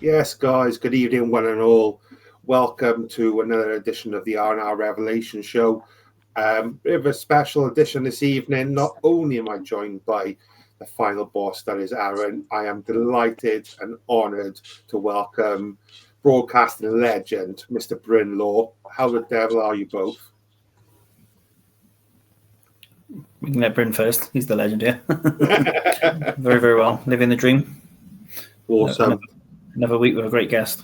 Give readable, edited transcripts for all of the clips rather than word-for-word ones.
Yes, guys, good evening, one and all. Welcome to another edition of the R&R Revelation Show. Bit of a special edition this evening. Not only am I joined by the final boss, that is Aaron, I am delighted and honoured to welcome broadcasting legend, Mr. Bryn. How the devil are you both? We can let Bryn first. He's the legend here. Very, very well. Living the dream. Awesome. Another week with a great guest.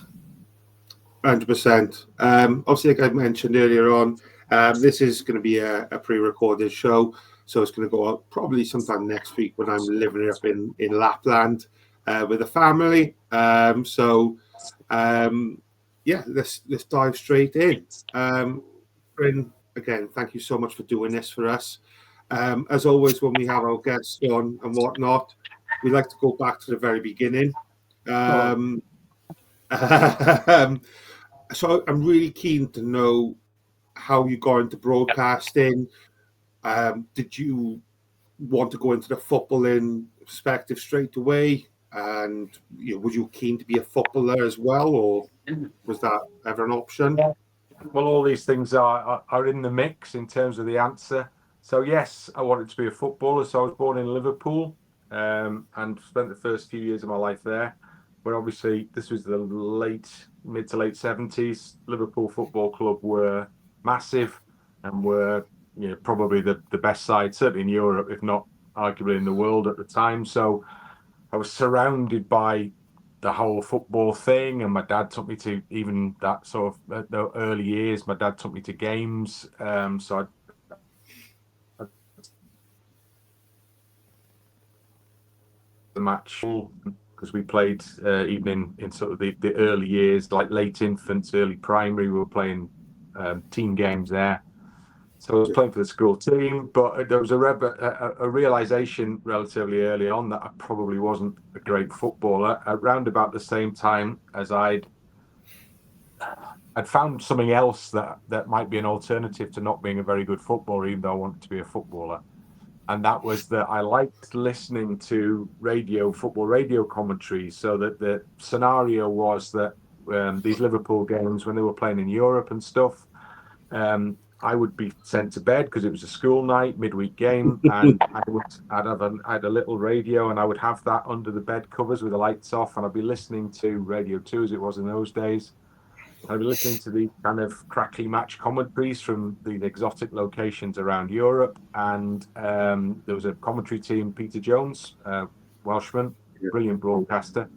100%. Obviously, like I mentioned earlier on, this is going to be a pre-recorded show, so it's going to go up probably sometime next week when I'm living up in Lapland with the family. Let's dive straight in. Bryn, again, thank you so much for doing this for us. As always, when we have our guests on and whatnot, we like to go back to the very beginning. So I'm really keen to know how you got into broadcasting. Did you want to go into the footballing perspective straight away? And was you keen to be a footballer as well, or was that ever an option? Well, all these things are in the mix in terms of the answer. So yes, I wanted to be a footballer. So I was born in Liverpool and spent the first few years of my life there. But obviously, this was the mid to late 70s. Liverpool Football Club were massive and were probably the best side, certainly in Europe, if not arguably in the world at the time. So I was surrounded by the whole football thing, and my dad took me to even that sort of the early years. My dad took me to games, so the match because we played even in sort of the early years, like late infants, early primary. We were playing team games there. So I was playing for the school team, but there was a realization relatively early on that I probably wasn't a great footballer. Around about the same time as I'd found something else that might be an alternative to not being a very good footballer, even though I wanted to be a footballer. And that was that I liked listening to football radio commentaries. So that the scenario was that these Liverpool games, when they were playing in Europe and stuff, I would be sent to bed because it was a school night, midweek game, and I had a little radio, and I would have that under the bed covers with the lights off, and I'd be listening to Radio 2 as it was in those days. I'd be listening to the kind of crackly match commentaries from the exotic locations around Europe, and there was a commentary team, Peter Jones, Welshman, brilliant broadcaster,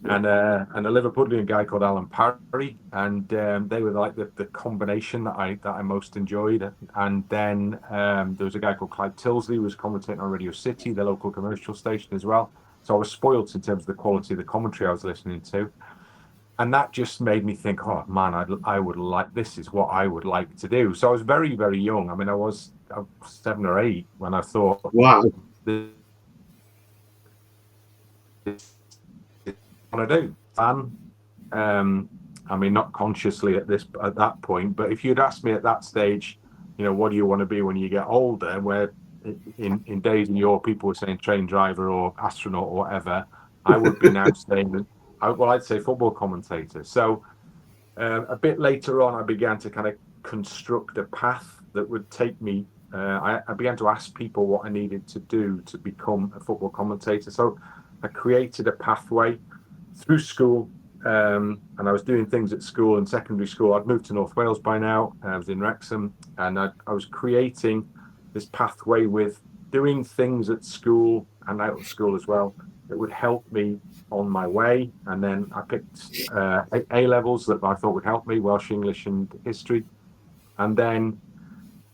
and a Liverpoolian guy called Alan Parry, and they were like the combination that I most enjoyed. And then there was a guy called Clyde Tilsley who was commentating on Radio City, the local commercial station as well. So I was spoilt in terms of the quality of the commentary I was listening to. And that just made me think, oh man, this is what I would like to do. So I was very, very young. I mean, I was 7 or 8 when I thought, wow, this is what I want to do. I mean, not consciously at that point, but if you'd asked me at that stage, what do you want to be when you get older? Where in days in Europe, people were saying train driver or astronaut or whatever, I would be now saying that. I'd say football commentator. So a bit later on, I began to kind of construct a path that would take me. I began to ask people what I needed to do to become a football commentator. So I created a pathway through school, and I was doing things at school and secondary school. I'd moved to North Wales by now. I was in Wrexham, and I was creating this pathway with doing things at school and out of school as well that would help me on my way. And then I picked A levels that I thought would help me, Welsh, English and history. And then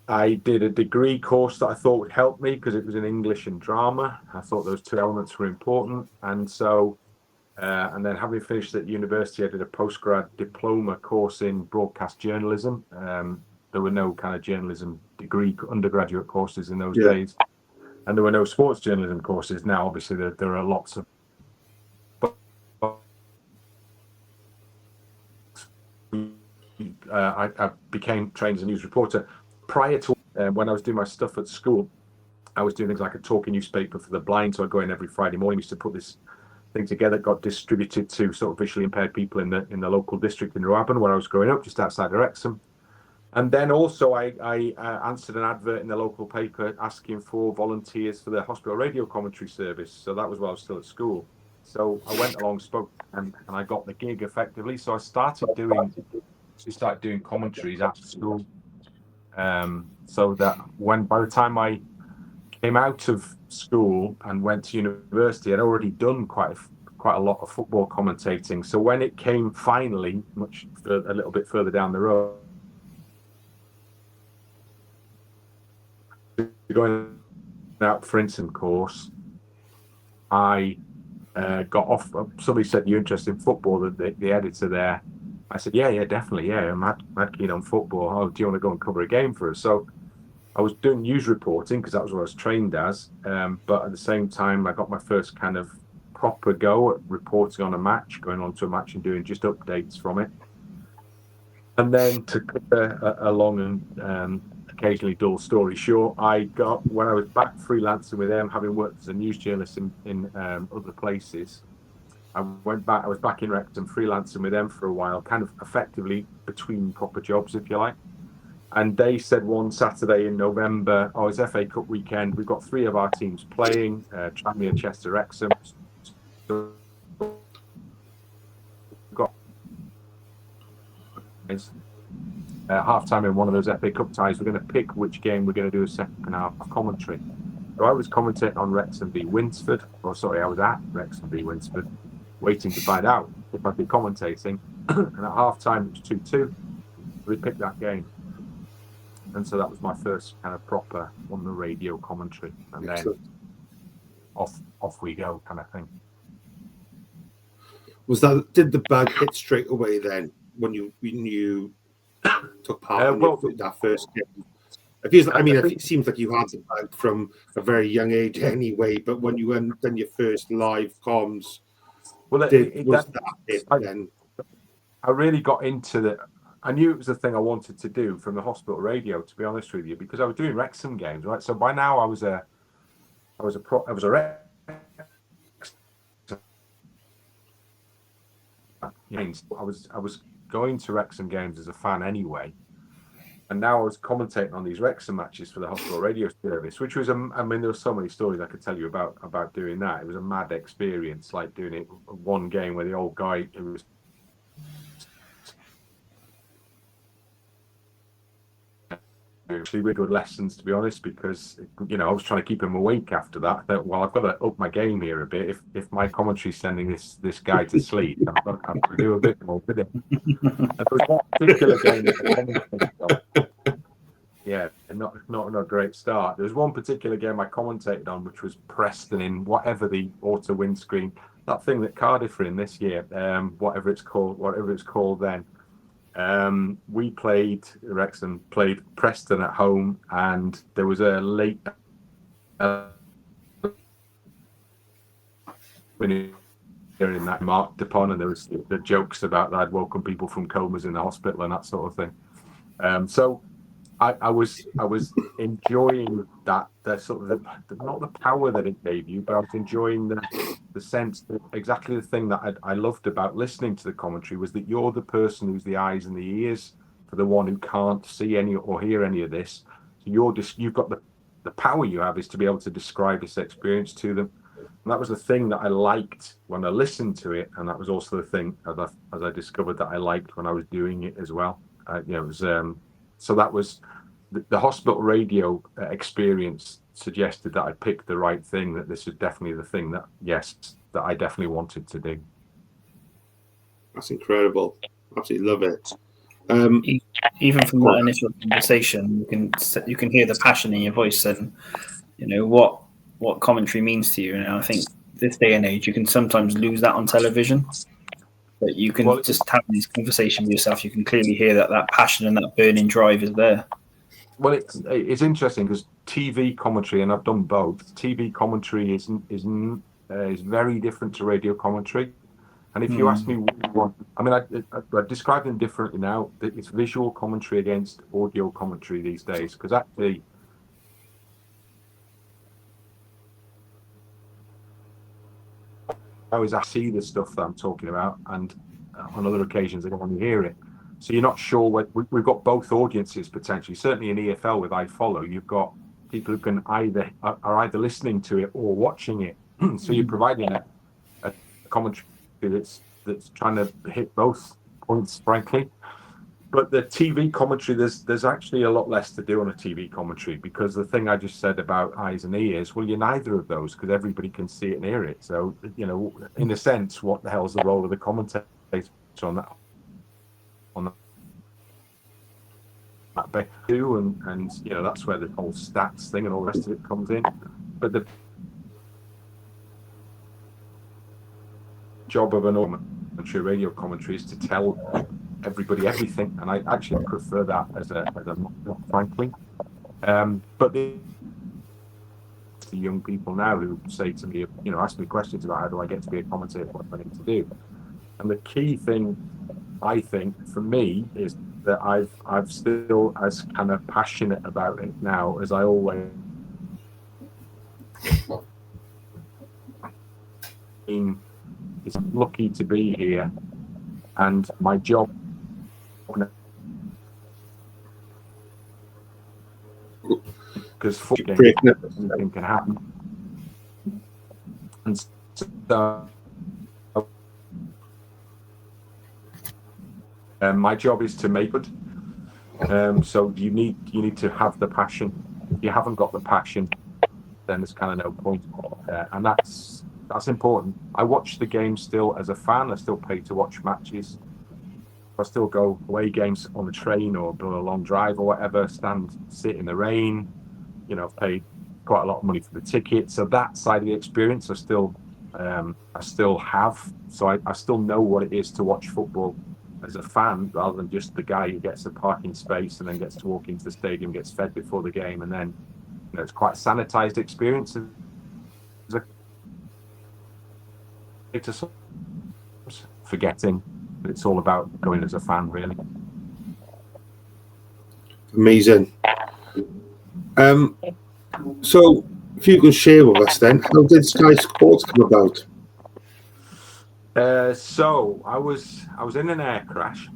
I did a degree course that I thought would help me because it was in English and drama. I thought those two elements were important. And so, and then having finished at university, I did a postgrad diploma course in broadcast journalism. There were no kind of journalism degree undergraduate courses in those days. And there were no sports journalism courses. Now, obviously, there are lots of. I became trained as a news reporter. Prior to when I was doing my stuff at school, I was doing things like a talking newspaper for the blind. So I'd go in every Friday morning. I used to put this thing together, got distributed to sort of visually impaired people in the local district in Rwabon, where I was growing up, just outside of Wrexham. And then also I answered an advert in the local paper asking for volunteers for the hospital radio commentary service. So that was while I was still at school. So I went along, spoke, and I got the gig effectively. So I started doing commentaries at school. So that by the time I came out of school and went to university, I'd already done quite a lot of football commentating. So when it came finally, a little bit further down the road, going out for instance course, I got off. Somebody said, "You're interested in football?" The editor there. I said, "Yeah, definitely. Yeah, I'm mad keen on football. Oh, do you want to go and cover a game for us?" So I was doing news reporting because that was what I was trained as. But at the same time, I got my first kind of proper go at reporting on a match, going on to a match and doing just updates from it. And then to cut a long and occasionally dull story short, when I was back freelancing with them, having worked as a news journalist in other places, I was back in Wrexham freelancing with them for a while, kind of effectively between proper jobs, if you like. And they said one Saturday in November, it's FA Cup weekend, we've got 3 of our teams playing, Tranmere, Chester, Wrexham. So we've got half time in one of those FA Cup ties. We're going to pick which game we're going to do a second half commentary. So I was commentating on Wrexham v Winsford. I was at Wrexham v Winsford, waiting to find out if I'd be commentating. And at half time, it was 2-2. We picked that game. And so that was my first kind of proper on the radio commentary. And then off we go kind of thing. Did the bug hit straight away then when you took part in that first game? It seems like you had the bug from a very young age anyway, but when you done your first live comms, then? I really got into I knew it was the thing I wanted to do from the hospital radio, to be honest with you, because I was doing Wrexham games, right? So by now I was a I was going to Wrexham games as a fan anyway, and now I was commentating on these Wrexham matches for the hospital radio service, which was there were so many stories I could tell you about doing that. It was a mad experience, like doing it one game where the old guy who was really good lessons, to be honest, because I was trying to keep him awake after that. I thought, well, I've got to up my game here a bit. If my commentary's sending this guy to sleep, I've got to do a bit more with it. And there was one particular game not a great start. There was one particular game I commentated on, which was Preston in whatever the auto windscreen, that thing that Cardiff are in this year, whatever it's called then. Wrexham played Preston at home, and there was a late in that marked upon, and there was the jokes about that I'd woken people from comas in the hospital and that sort of thing. So I was enjoying that, the sort of not the power that it gave you, but I was enjoying the sense that exactly the thing that I loved about listening to the commentary was that you're the person who's the eyes and the ears for the one who can't see any or hear any of this. So you've got the power you have is to be able to describe this experience to them. And that was the thing that I liked when I listened to it, and that was also the thing as I discovered that I liked when I was doing it as well. It was so that was the hospital radio experience suggested that I picked the right thing, that this is definitely the thing that I definitely wanted to do. That's incredible. Absolutely love it. Even from that initial conversation, you can hear the passion in your voice, and what commentary means to you. And I think this day and age, you can sometimes lose that on television. But you can just have this conversation with yourself. You can clearly hear that passion and that burning drive is there. Well, it's interesting because TV commentary, and I've done both. TV commentary is very different to radio commentary. And if you ask me what, I describe them differently now. It's visual commentary against audio commentary these days, because actually, always see the stuff that I'm talking about, and on other occasions I don't want to hear it. So you're not sure what we've got both audiences potentially. Certainly in EFL with iFollow, you've got people who can are either listening to it or watching it. So you're providing a commentary that's trying to hit both points, frankly. But the TV commentary, there's actually a lot less to do on a TV commentary, because the thing I just said about eyes and ears, well, you're neither of those, because everybody can see it and hear it. So, you know, in a sense, what the hell is the role of the commentator on that? Back to, and you know, that's where the whole stats thing and all the rest of it comes in. But the job of an radio commentary is to tell everybody everything, and I actually prefer that as a frankly. But the young people now who say to me, you know, ask me questions about how do I get to be a commentator, what do I need to do? And the key thing, I think, for me, is that I've still as kind of passionate about it now as I always been. It's lucky to be here, and my job because anything can happen, and so my job is to make it. So you need to have the passion. If you haven't got the passion, then there's kind of no point. And that's important. I watch the game still as a fan. I still pay to watch matches. I still go away games on the train or do a long drive or whatever. Sit in the rain. You know, I've paid quite a lot of money for the ticket. So that side of the experience, I still have. So I still know what it is to watch football as a fan, rather than just the guy who gets a parking space and then gets to walk into the stadium, gets fed before the game, and then, you know, it's quite a sanitized experience. It's forgetting that it's all about going as a fan, really. Amazing. So if you could share with us then, how did Sky Sports come about? So I was in an air crash,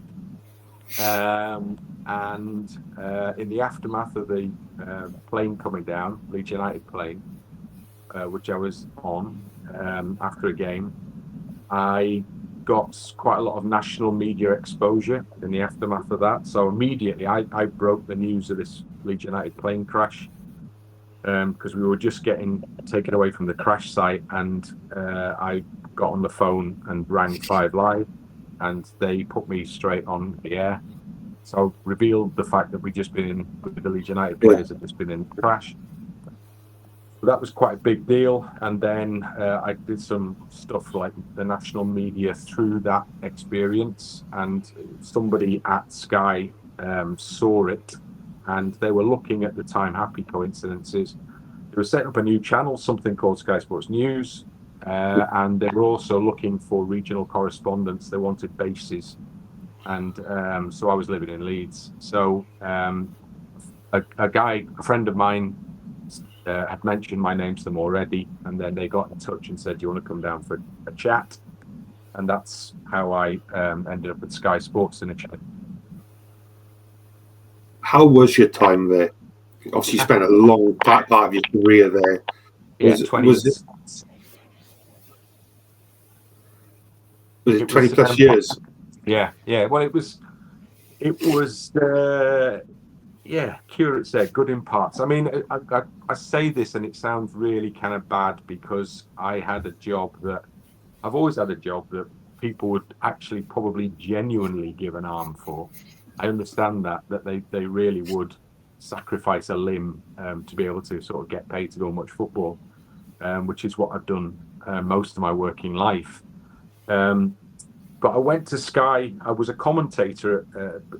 and in the aftermath of the plane coming down, Leeds United plane, which I was on after a game, I got quite a lot of national media exposure in the aftermath of that. So immediately I broke the news of this Leeds United plane crash, because we were just getting taken away from the crash site, and I got on the phone and rang 5 Live, and they put me straight on the air. So revealed the fact that we'd just been in, the Leeds United players had just been in the crash. So that was quite a big deal. And then I did some stuff like the national media through that experience, and somebody at Sky saw it, and they were looking at the time, happy coincidences. They were setting up a new channel, something called Sky Sports News, and they were also looking for regional correspondents. They wanted bases, and so I was living in Leeds. So a friend of mine had mentioned my name to them already, and then they got in touch and said, "Do you want to come down for a chat?" And that's how I ended up at Sky Sports initially. How was your time there? Obviously, you spent a long part of your career there. Was it 20 plus years? Yeah. Well, it was. Curate said good in parts. I mean, I say this and it sounds really kind of bad, because I had a job that I've always had a job that people would actually probably genuinely give an arm for. I understand that they really would sacrifice a limb to be able to sort of get paid to go and watch football, which is what I've done most of my working life. But I went to Sky. I was a commentator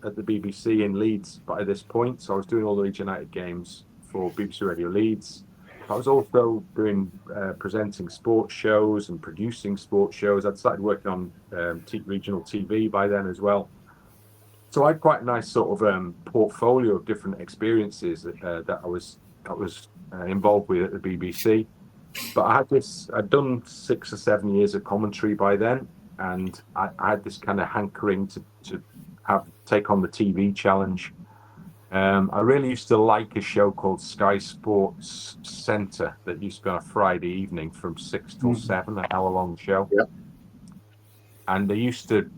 at the BBC in Leeds by this point, so I was doing all the Leeds United games for BBC Radio Leeds. I was also doing presenting sports shows and producing sports shows. I'd started working on regional TV by then as well. So I had quite a nice sort of portfolio of different experiences that I was involved with at the BBC. But I'd done 6 or 7 years of commentary by then, and I had this kind of hankering to take on the TV challenge. I really used to like a show called Sky Sports Centre that used to be on a Friday evening from 6 till 7, an hour-long show. Yeah. And they used to,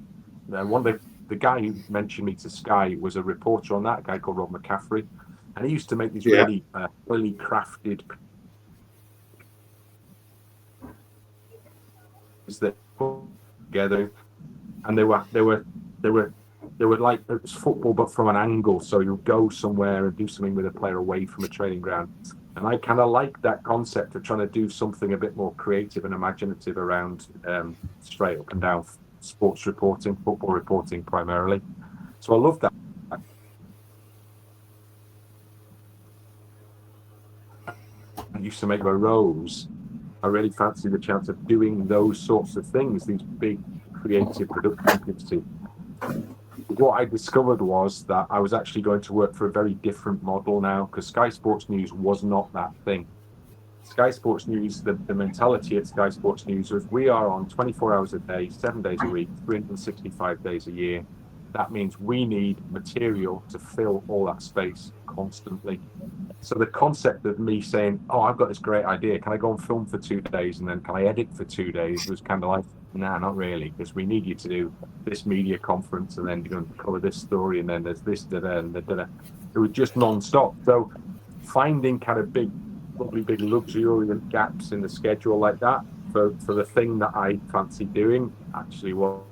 one of the guy who mentioned me to Sky was a reporter on that, a guy called Rob McCaffrey, and he used to make these really crafted that put together, and they were like, it was football but from an angle. So you go somewhere and do something with a player away from a training ground, and I kind of like that concept of trying to do something a bit more creative and imaginative around straight up and down sports reporting, football reporting primarily. So I love that. I used to make my rows. I really fancy the chance of doing those sorts of things, these big creative production. What I discovered was that I was actually going to work for a very different model now, because Sky Sports News was not that thing. Sky Sports News, the mentality at Sky Sports News was we are on 24 hours a day, 7 days a week, 365 days a year. That means we need material to fill all that space constantly. So the concept of me saying, oh, I've got this great idea, can I go and film for 2 days and then can I edit for 2 days, was kind of like, nah, not really, because we need you to do this media conference and then you're going to cover this story and then there's this, and da-da. It was just non-stop. So finding kind of big luxuriant gaps in the schedule like that for the thing that I fancy doing actually was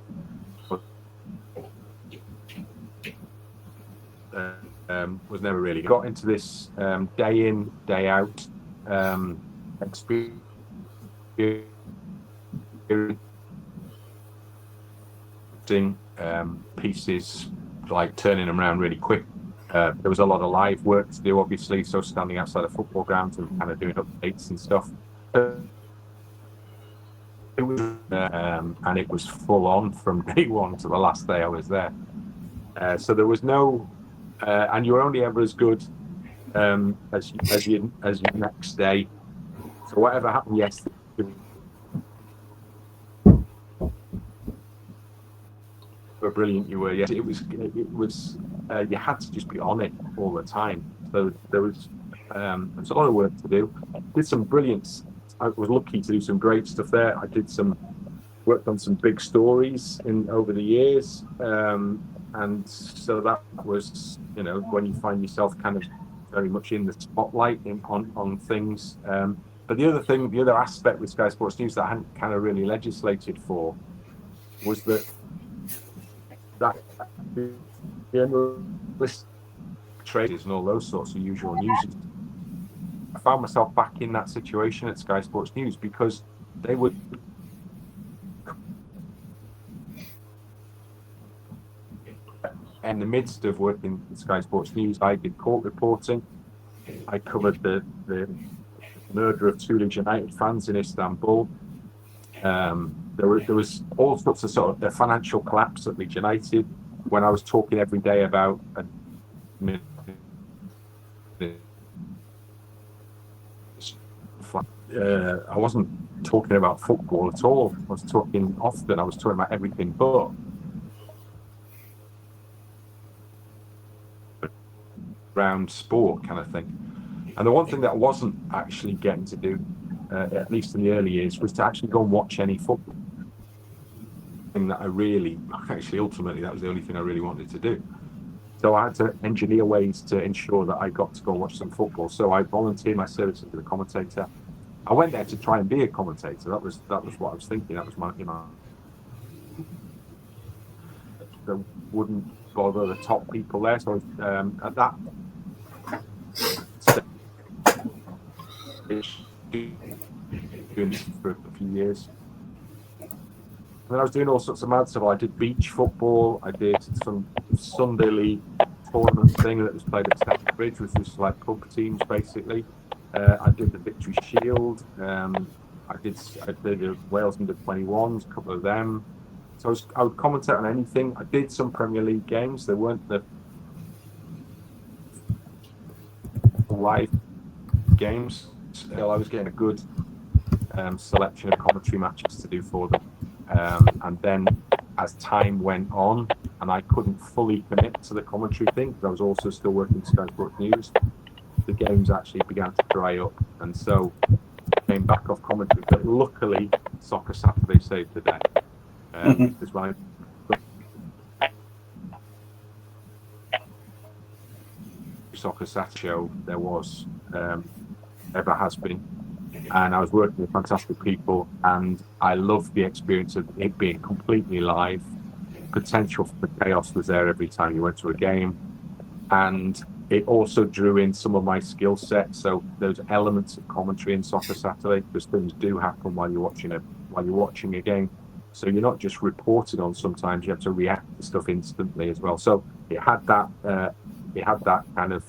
never really got into this day in, day out experience. Pieces, like turning them around really quick. There was a lot of live work to do, obviously, so standing outside of football grounds and kind of doing updates and stuff. It was, and it was full on from day one to the last day I was there. So there was no, and you're only ever as good as your next day. So whatever happened yesterday, how brilliant you were. Yes, it was. You had to just be on it all the time. So there was a lot of work to do. Did some brilliant. I was lucky to do some great stuff there. I worked on some big stories over the years, and so that was, when you find yourself kind of very much in the spotlight on things. But the other aspect with Sky Sports News that I hadn't kind of really legislated for was that traders and all those sorts of usual news. I found myself back in that situation at Sky Sports News because they would in the midst of working at Sky Sports News, I did court reporting. I covered the murder of 2 Leeds United fans in Istanbul. There was all sorts of sort of the financial collapse at Leeds United when I was talking every day about I wasn't talking about football at all. I was talking about everything but around sport kind of thing. And the one thing that I wasn't actually getting to do, at least in the early years, was to actually go and watch any football. That ultimately, that was the only thing I really wanted to do. So I had to engineer ways to ensure that I got to go watch some football. So I volunteered my services as a commentator. I went there to try and be a commentator. That was what I was thinking. That was my, that wouldn't bother the top people there. So at that stage, doing this for a few years. And then I was doing all sorts of mad stuff. I did beach football. I did some Sunday League tournament thing that was played at Stamford Bridge, which was like pub teams basically. I did the Victory Shield. I did the Wales under 21s, a couple of them. So I would commentate on anything. I did some Premier League games. They weren't the live games. Still, I was getting a good selection of commentary matches to do for them. And then as time went on, and I couldn't fully commit to the commentary thing because I was also still working Sky Sports News, the games actually began to dry up. And so I came back off commentary. But luckily, Soccer Saturday saved the day. Because my Soccer Saturday show there was, ever has been. And I was working with fantastic people, and I loved the experience of it being completely live. Potential for chaos was there every time you went to a game, and it also drew in some of my skill set. So those elements of commentary in Soccer Saturday, because things do happen while you're watching a game. So you're not just reporting on. Sometimes you have to react to stuff instantly as well. So it had that kind of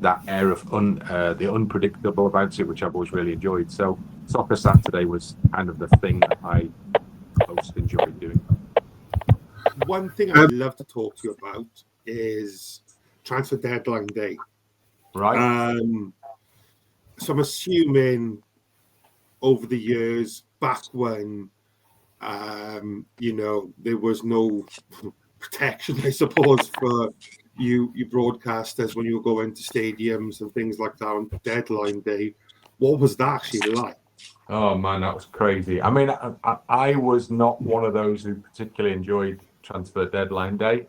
that air of the unpredictable about it, which I've always really enjoyed. So Soccer Saturday was kind of the thing that I most enjoyed doing. One thing I'd love to talk to you about is transfer deadline day. Right. So I'm assuming over the years, back when there was no protection, I suppose, for you broadcasters when you were going to stadiums and things like that on deadline day. What was that actually like? Oh man, that was crazy. I mean, I was not one of those who particularly enjoyed transfer deadline day.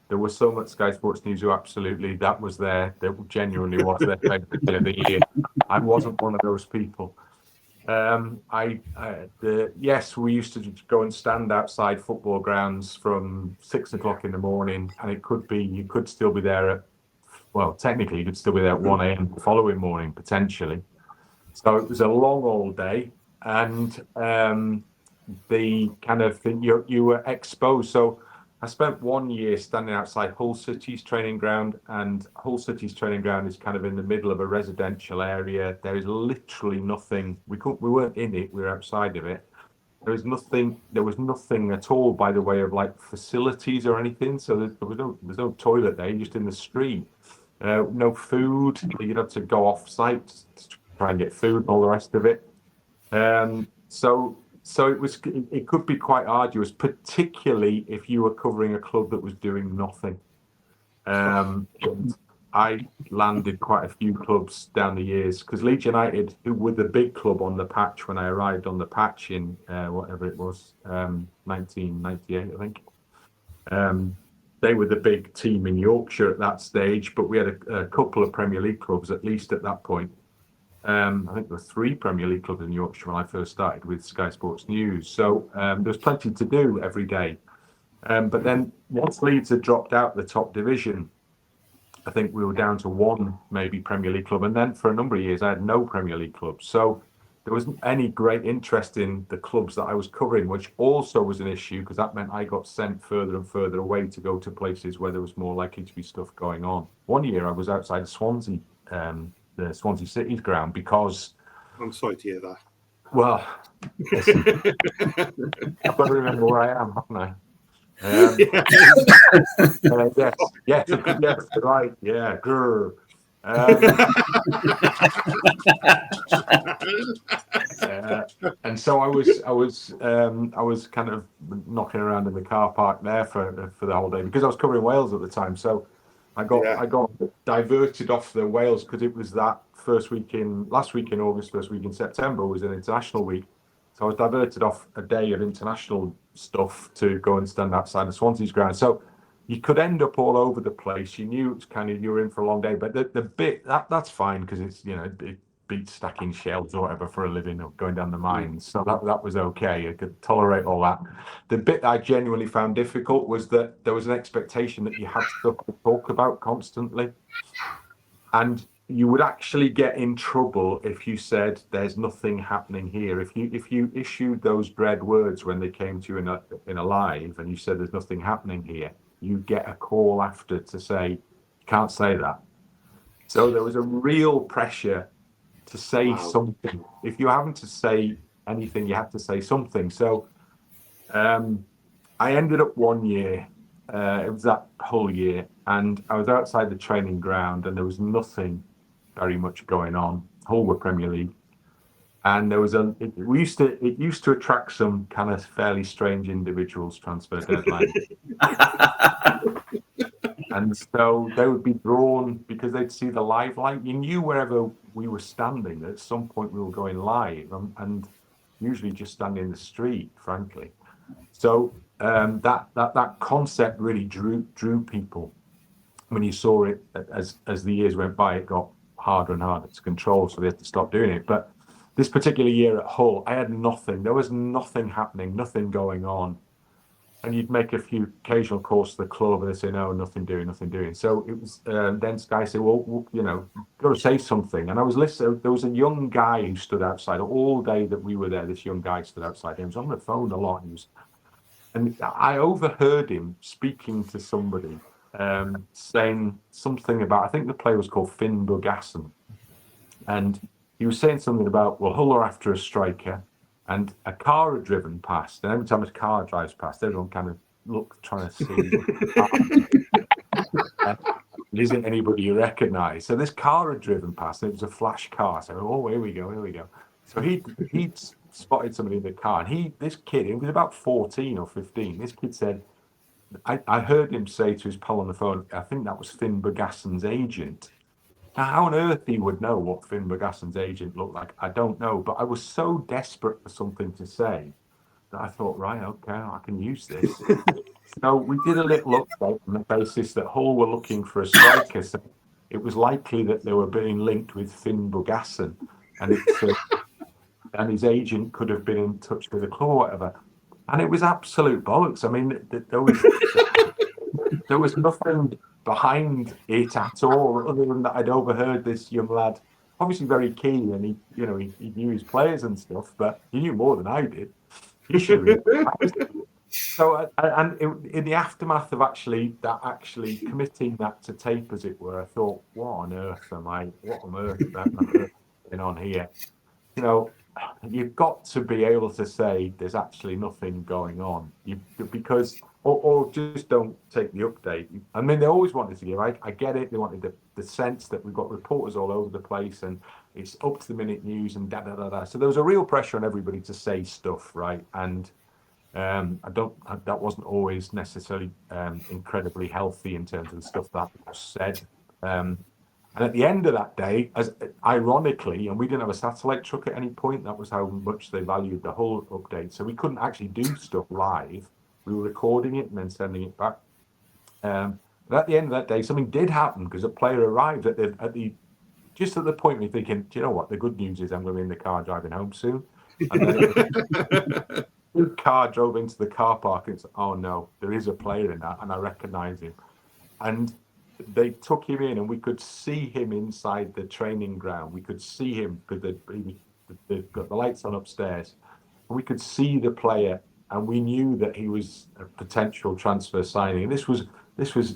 There was so much Sky Sports News who absolutely that genuinely was their favourite day of the year. I wasn't one of those people. Yes, we used to go and stand outside football grounds from 6 o'clock in the morning, and you could still be there technically you could still be there at 1 a.m. the following morning, potentially. So it was a long old day, and the kind of thing you were exposed. So I spent 1 year standing outside Hull City's training ground, and Hull City's training ground is kind of in the middle of a residential area. There is literally nothing. We weren't in it. We were outside of it. There was nothing at all by the way of like facilities or anything. So there's no toilet there. You're just in the street. No food. You'd have to go off site to try and get food and all the rest of it. So it could be quite arduous, particularly if you were covering a club that was doing nothing. I landed quite a few clubs down the years because Leeds United, who were the big club on the patch when I arrived on the patch in whatever it was, 1998, I think. They were the big team in Yorkshire at that stage, but we had a couple of Premier League clubs at least at that point. I think there were 3 Premier League clubs in Yorkshire when I first started with Sky Sports News. So there was plenty to do every day. But then once Leeds had dropped out the top division, I think we were down to 1 maybe Premier League club. And then for a number of years, I had no Premier League clubs. So there wasn't any great interest in the clubs that I was covering, which also was an issue because that meant I got sent further and further away to go to places where there was more likely to be stuff going on. 1 year I was outside Swansea, the Swansea City's ground because... I'm sorry to hear that. Well, listen, I've got to remember where I am, haven't I? Yes, right, yeah, grr. And so I was kind of knocking around in the car park there for the whole day because I was covering Wales at the time. So I got diverted off the Wales because it was that last week in August, first week in September was an international week. So I was diverted off a day of international stuff to go and stand outside the Swansea's ground. So you could end up all over the place. You knew it's kind of you were in for a long day, but the bit that's fine because it's it beats stacking shells or whatever for a living or going down the mines. So that was okay. I could tolerate all that. The bit that I genuinely found difficult was that there was an expectation that you had stuff to talk about constantly, and you would actually get in trouble if you said there's nothing happening here. If you issued those dread words when they came to you in a live and you said there's nothing happening here, you get a call after to say you can't say that. So there was a real pressure to say something. If you haven't to say anything, you have to say something. So I ended up 1 year. It was that whole year, and I was outside the training ground, and there was nothing very much going on. Hull were Premier League. And there was it used to attract some kind of fairly strange individuals transfer deadline. And so they would be drawn because they'd see the live light. You knew wherever we were standing, at some point we were going live, and usually just standing in the street, frankly. So that concept really drew people. When you saw it as the years went by, it got harder and harder to control, so they had to stop doing it. But this particular year at Hull, I had nothing. There was nothing happening, nothing going on. And you'd make a few occasional calls to the club, and they say, no, nothing doing. So it was, then Sky said, well, you know, got to say something. And I was listening. There was a young guy who stood outside all day that we were there. This young guy stood outside. He was on the phone a lot. And I overheard him speaking to somebody, saying something about, I think the player was called Finn Bugasson. And he was saying something about, well, Hull are after a striker. And a car had driven past, and every time a car drives past, everyone kind of looks, trying to see. There isn't anybody you recognise. So this car had driven past, and it was a flash car. So, oh, here we go. So he'd spotted somebody in the car, and this kid, he was about 14 or 15. This kid said, I heard him say to his pal on the phone, I think that was Finn Bugasson's agent. Now, how on earth he would know what Finn Bugasson's agent looked like, I don't know. But I was so desperate for something to say that I thought, right, okay, I can use this. So we did a little update on the basis that Hull were looking for a striker. So it was likely that they were being linked with Finn Bugasson, and and his agent could have been in touch with the club or whatever. And it was absolute bollocks. I mean, there was nothing behind it at all, other than that I'd overheard this young lad, obviously very keen, and he knew his players and stuff, but he knew more than I did. He should have. So, in the aftermath of actually committing that to tape, as it were, I thought, what on earth am I going on here? You know, you've got to be able to say there's actually nothing going on, because. Or just don't take the update. I mean, they always wanted to give. I get it. They wanted the sense that we've got reporters all over the place, and it's up to the minute news and da da da da. So there was a real pressure on everybody to say stuff, right? And that wasn't always necessarily incredibly healthy in terms of the stuff that was said. And at the end of that day, as ironically, and we didn't have a satellite truck at any point. That was how much they valued the whole update. So we couldn't actually do stuff live. We were recording it and then sending it back. But at the end of that day, something did happen, because a player arrived just at the point where you're thinking, do you know what? The good news is I'm going to be in the car driving home soon. And then the car drove into the car park, and said, oh no, there is a player in that, and I recognise him. And they took him in, and we could see him inside the training ground. We could see him because they've got the lights on upstairs, and we could see the player. And we knew that he was a potential transfer signing. And this was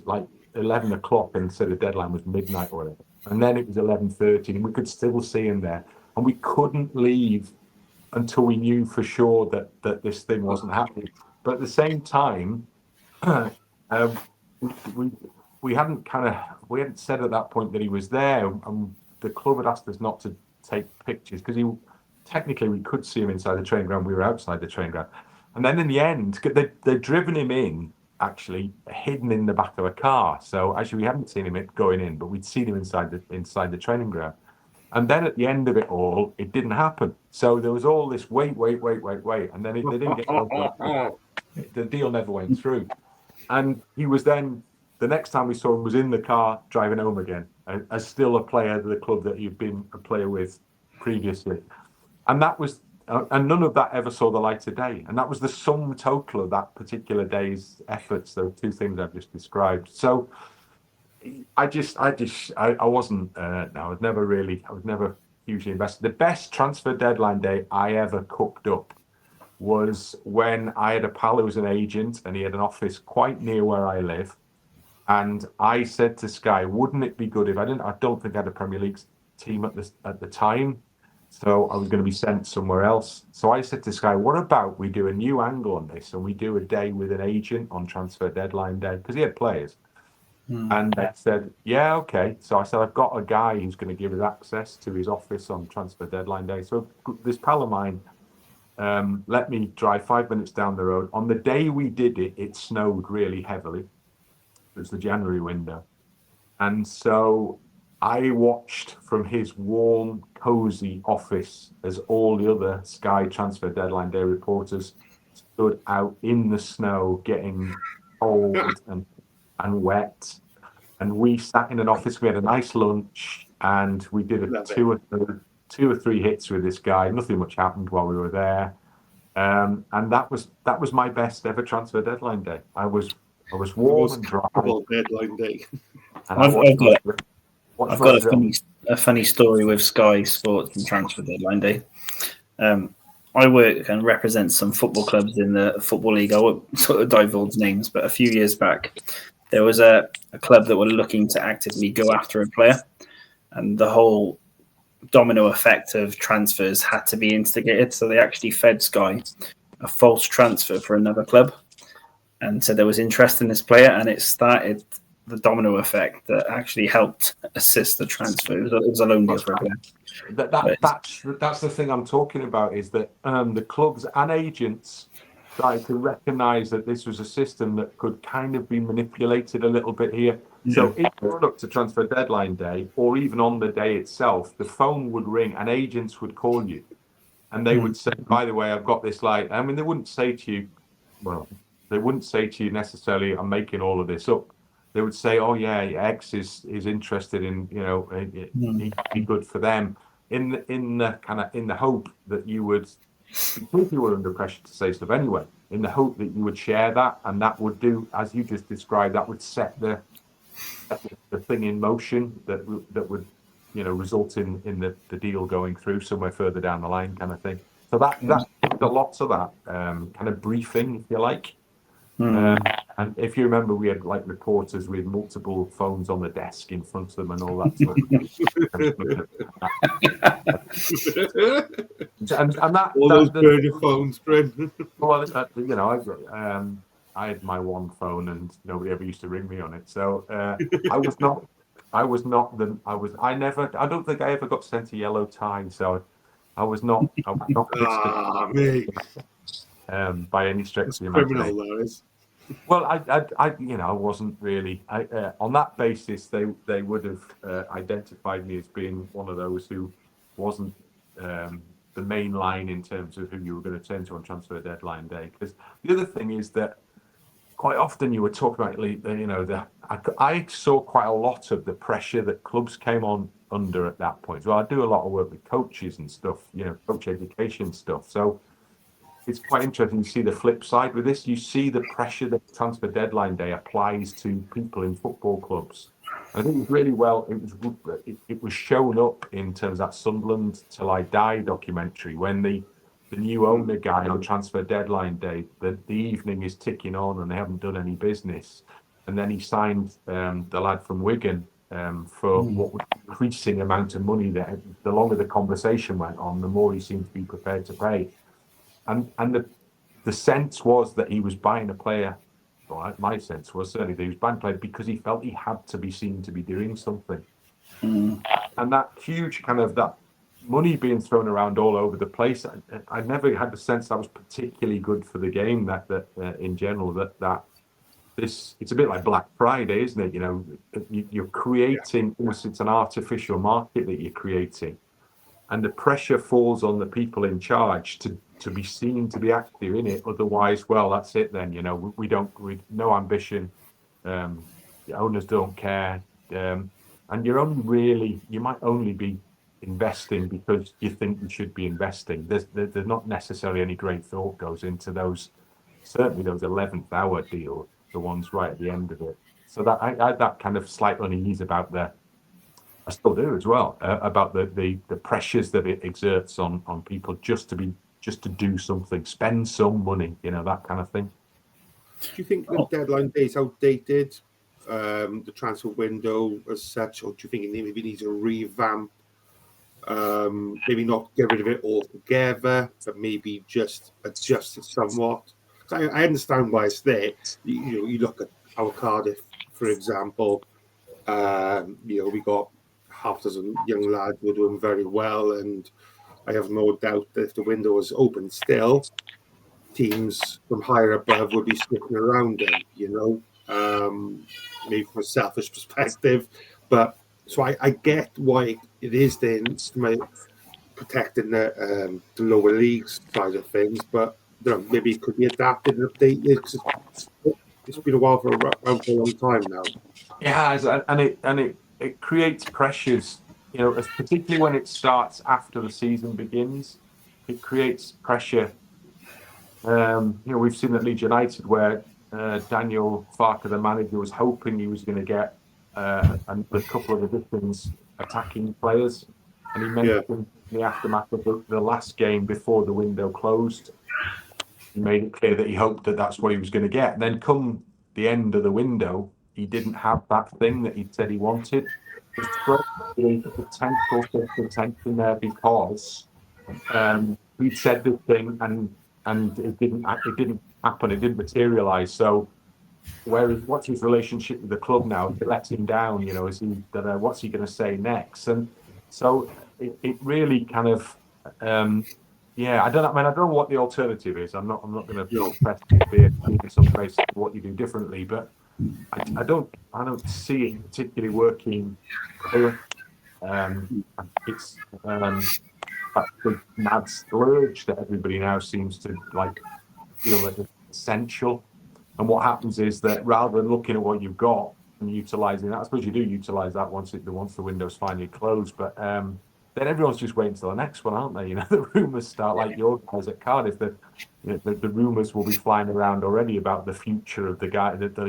like 11 o'clock, and so the deadline was midnight or whatever. And then it was 11:30, and we could still see him there. And we couldn't leave until we knew for sure that this thing wasn't happening. But at the same time, we hadn't said at that point that he was there, and the club had asked us not to take pictures, because technically we could see him inside the training ground. We were outside the training ground. And then in the end, they'd driven him in, actually hidden in the back of a car. So actually, we hadn't seen him going in, but we'd seen him inside the training ground. And then at the end of it all, it didn't happen. So there was all this wait, and then they didn't get the deal never went through. And he was then, the next time we saw him, was in the car driving home again, as still a player of the club that he'd been a player with previously. And that was. And none of that ever saw the light of day. And that was the sum total of that particular day's efforts, those two things I've just described. So I was never hugely invested. The best transfer deadline day I ever cooked up was when I had a pal who was an agent, and he had an office quite near where I live. And I said to Sky, wouldn't it be good if I don't think I had a Premier League team at the time. So I was going to be sent somewhere else. So I said to Sky, what about we do a new angle on this, and we do a day with an agent on transfer deadline day, because he had players. And they said, yeah, okay. So I said, I've got a guy who's going to give us access to his office on transfer deadline day. So this pal of mine let me drive 5 minutes down the road. On the day we did it, it snowed really heavily. It was the January window. And so I watched from his warm, cozy office as all the other Sky transfer deadline day reporters stood out in the snow, getting cold and wet. And we sat in an office, we had a nice lunch, and we did two or three hits with this guy. Nothing much happened while we were there. And that was my best ever transfer deadline day. I was warm and dry. Deadline day. And I've got a funny story with Sky Sports and transfer deadline day. I work and represent some football clubs in the Football League. I won't sort of divulge names, but a few years back, there was a club that were looking to actively go after a player, and the whole domino effect of transfers had to be instigated. So they actually fed Sky a false transfer for another club, and so there was interest in this player, and it started the domino effect that actually helped assist the transfer. It was a loan deal for a player. That's the thing I'm talking about, is that the clubs and agents tried to recognise that this was a system that could kind of be manipulated a little bit here. Yeah. So if you run up to transfer deadline day, or even on the day itself, the phone would ring and agents would call you, and they would say, by the way, I've got this light. I mean, they wouldn't say to you necessarily, I'm making all of this up. They would say, oh yeah, X is interested in, he'd be good for them, in the hope that you would, because you were under pressure to say stuff anyway, in the hope that you would share that, and that would do, as you just described, that would set the thing in motion that would result in the deal going through somewhere further down the line, kind of thing. So that a lot of that kind of briefing, if you like. And if you remember, we had like reporters with multiple phones on the desk in front of them and all that sort of and that all those burner phones, Bryn. Well, I had my one phone and nobody ever used to ring me on it. So I don't think I ever got sent a yellow tie. So I was not by any stretch of the imagination. Criminal, that is. Well, I wasn't really. On that basis, they would have identified me as being one of those who wasn't the main line in terms of who you were going to turn to on transfer deadline day. Because the other thing is that quite often you were talking about, I saw quite a lot of the pressure that clubs came under at that point. Well, I do a lot of work with coaches and stuff, coach education stuff. So it's quite interesting to see the flip side with this. You see the pressure that transfer deadline day applies to people in football clubs. I think it was really well. It was shown up in terms of that Sunderland Till I Die documentary, when the new owner guy on transfer deadline day, the evening is ticking on and they haven't done any business, and then he signed the lad from Wigan for what was an increasing amount of money. That the longer the conversation went on, the more he seemed to be prepared to pay. And the sense was that he was buying a player. Well, my sense was certainly that he was buying a player because he felt he had to be seen to be doing something. And that huge kind of that money being thrown around all over the place, I never had the sense that was particularly good for the game. That in general, that this, it's a bit like Black Friday, isn't it? You're creating almost, it's an artificial market that you're creating, and the pressure falls on the people in charge to be seen to be active in it. Otherwise, well, that's it then. We no ambition. The owners don't care, and you might only be investing because you think you should be investing. There's not necessarily any great thought goes into those. Certainly, those 11th hour deals, the ones right at the end of it. So that I had that kind of slight unease about I still do as well, about the pressures that it exerts on people just to do something, spend some money, that kind of thing. Do you think the deadline day is outdated, the transfer window as such, or do you think it maybe needs a revamp? Maybe not get rid of it altogether, but maybe just adjust it somewhat. I understand why it's there. You look at our Cardiff for example, we got half a dozen young lads who are doing very well, and I have no doubt that if the window was open still, teams from higher above would be sticking around him, maybe from a selfish perspective. But so I get why it is then protecting the lower leagues side of things, but maybe it could be adapted and updated because it's been a while around for a long time now. Yeah, and it creates pressures, particularly when it starts after the season begins. It creates pressure. We've seen at Leeds United where Daniel Farker, the manager, was hoping he was going to get a couple of additions attacking players, and he mentioned in the aftermath of the last game before the window closed, he made it clear that he hoped that that's what he was going to get. And then come the end of the window, he didn't have that thing that he said he wanted. There's probably potential for contention there because he said this thing and it didn't happen. It didn't materialize. So, what's his relationship with the club now? If it lets him down, is he what's he going to say next? And so it really kind of, I don't know. I don't know what the alternative is. I'm not going to press in some place what you do differently, but I don't see it particularly working. It's the mad splurge that everybody now seems to feel that it's essential. And what happens is that rather than looking at what you've got and utilising that, I suppose you do utilise that once the window's finally closed, but then everyone's just waiting till the next one, aren't they? The rumours start like your guys at Cardiff. The rumours will be flying around already about the future of the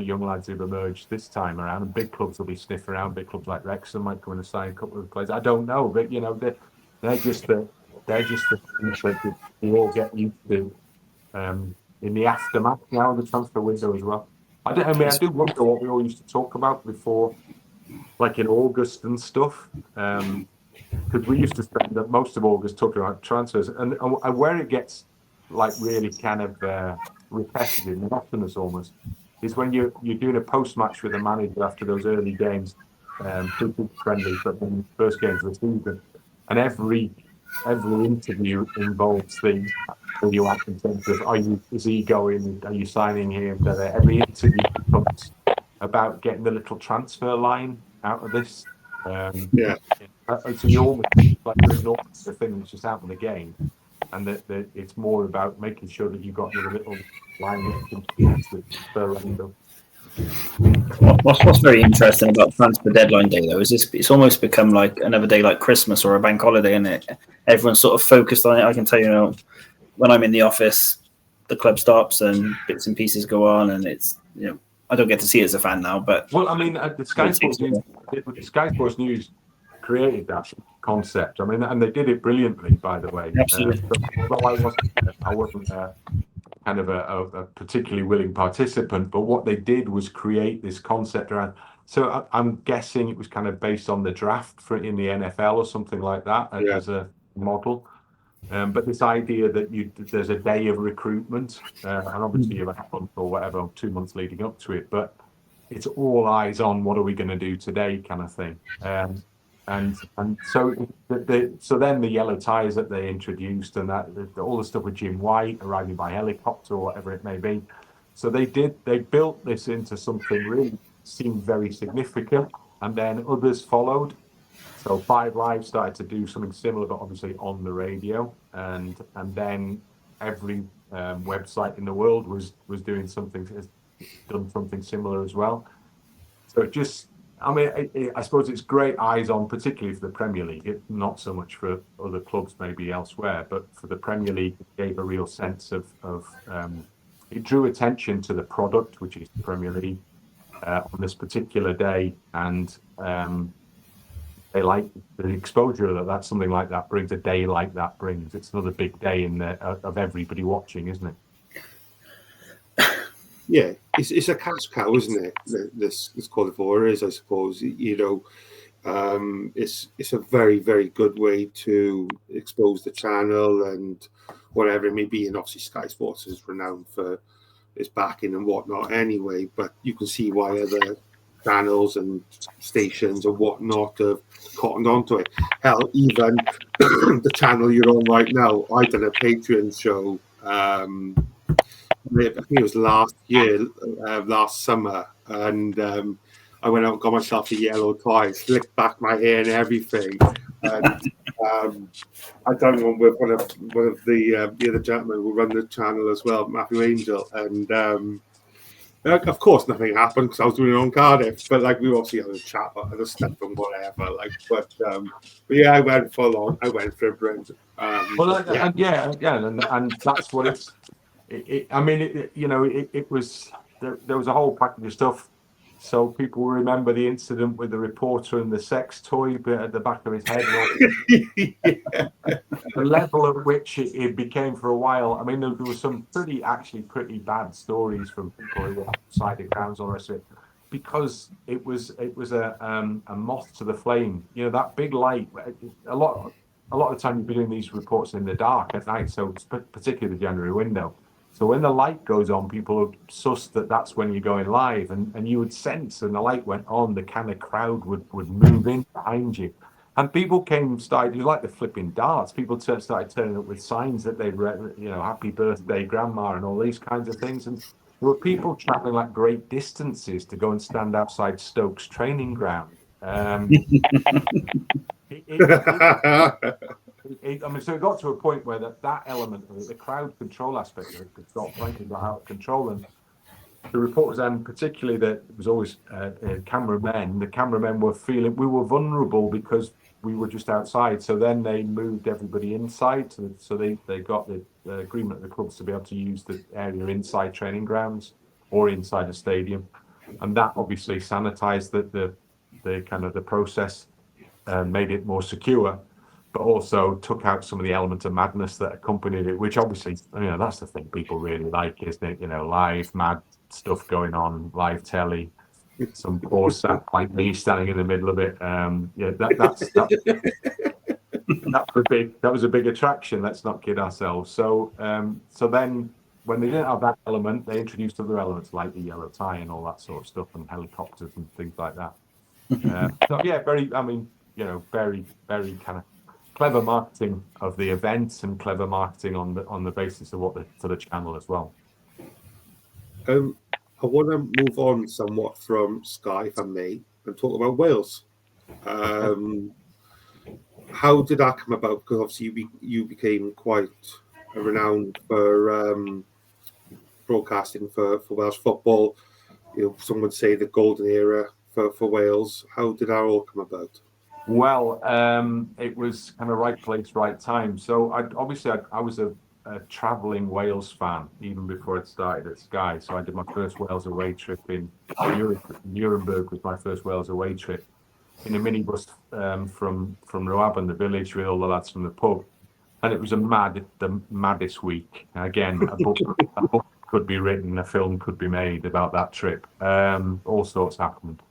young lads who've emerged this time around, and big clubs will be sniffing around. Big clubs like Wrexham might come in and sign a couple of players. I don't know, but they're just the things that we all get used to in the aftermath now of the transfer window as well. I do wonder what we all used to talk about before, like in August and stuff. Because we used to spend most of August talking about transfers, and where it gets really kind of repetitive, monotonous almost, is when you're doing a post match with a manager after those early games, friendly, but then first games of the season, and every interview involves the you act in terms of is he going? Are you signing here? Every interview becomes about getting the little transfer line out of this. So you almost ignore the thing that's just out of the game, and that it's more about making sure that you've got your little line that What's very interesting about transfer deadline day though is it's almost become like another day like Christmas or a bank holiday, isn't it? Everyone's sort of focused on it. I can tell you, when I'm in the office, the club stops and bits and pieces go on, and it's I don't get to see it as a fan now. But the Sky Sports News created that concept. And they did it brilliantly, by the way. Absolutely. I wasn't kind of a particularly willing participant, but what they did was create this concept around. So I'm guessing it was kind of based on the draft in the NFL or something like that as a model. But this idea that there's a day of recruitment, and obviously you have a month or whatever, 2 months leading up to it, but it's all eyes on what are we going to do today kind of thing. And so then the yellow ties that they introduced, and that all the stuff with Jim White arriving by helicopter or whatever it may be. So they built this into something really seemed very significant, and then others followed. So 5 Live started to do something similar, but obviously on the radio, and then every website in the world was doing something, has done something similar as well. So it just, I suppose it's great eyes on, particularly for the Premier League. Not so much for other clubs maybe elsewhere, but for the Premier League, it gave a real sense of it drew attention to the product, which is the Premier League, on this particular day, and they like the exposure that's something like that brings. A day like that brings. It's another big day of everybody watching, isn't it? Yeah, it's a cash cow, isn't it? This qualifier is, I suppose. It's a very, very good way to expose the channel and whatever it may be. And obviously, Sky Sports is renowned for its backing and whatnot, anyway. But you can see why other channels and stations and whatnot have cottoned onto it. Hell, even the channel you're on right now, I did a Patreon show. I think it was last year, last summer, and I went out and got myself a yellow tie, slicked back my hair and everything. And I done one with one of the other gentlemen who run the channel as well, Matthew Angel, and of course nothing happened because I was doing it on Cardiff. But like we obviously had a chat about other stuff and whatever. Like, but yeah, I went full on. I went for a Bryn. And that's what it's. I mean, it was there was a whole package of stuff. So people remember the incident with the reporter and the sex toy bit at the back of his head. The level at which it became for a while. I mean, there was some pretty bad stories from people who were outside the grounds or rest of it, because it was a moth to the flame. You know, that big light. A lot of the time you'd be doing these reports in the dark at night, so particularly the January window. So when the light goes on, people are sussed that that's when you're going live, and you would sense, when the light went on, the kind of crowd would move in behind you, and people started like the flipping darts. People started turning up with signs that they'd read, "Happy Birthday, Grandma," and all these kinds of things. And there were people travelling like great distances to go and stand outside Stoke's training ground. So it got to a point where that element of it, the crowd control aspect of it, got out of control. And the reporters, and particularly that it was always cameramen, the cameramen were feeling we were vulnerable because we were just outside. So then they moved everybody inside. So they got the agreement of the clubs to be able to use the area inside training grounds or inside a stadium. And that obviously sanitized the kind of the process, made it more secure, but also took out some of the element of madness that accompanied it, which obviously, that's the thing people really like, isn't it? Live mad stuff going on, live telly, some poor sap like me standing in the middle of it. That was a big attraction. Let's not kid ourselves. So then when they didn't have that element, they introduced other elements like the yellow tie and all that sort of stuff, and helicopters and things like that. Very, very kind of clever marketing of the events and clever marketing on the basis of for the channel as well. I want to move on somewhat from Sky, if I may, and talk about Wales. How did that come about? Because obviously you became quite renowned for broadcasting for Welsh football. Some would say the golden era for Wales. How did that all come about? Well, it was kind of right place, right time. So I was a travelling Wales fan even before it started at Sky. So I did my first Wales away trip in Nuremberg. Was my first Wales away trip in a minibus from Rowabon, the village, with all the lads from the pub, and it was the maddest week. Again, a book could be written, a film could be made about that trip. All sorts happened.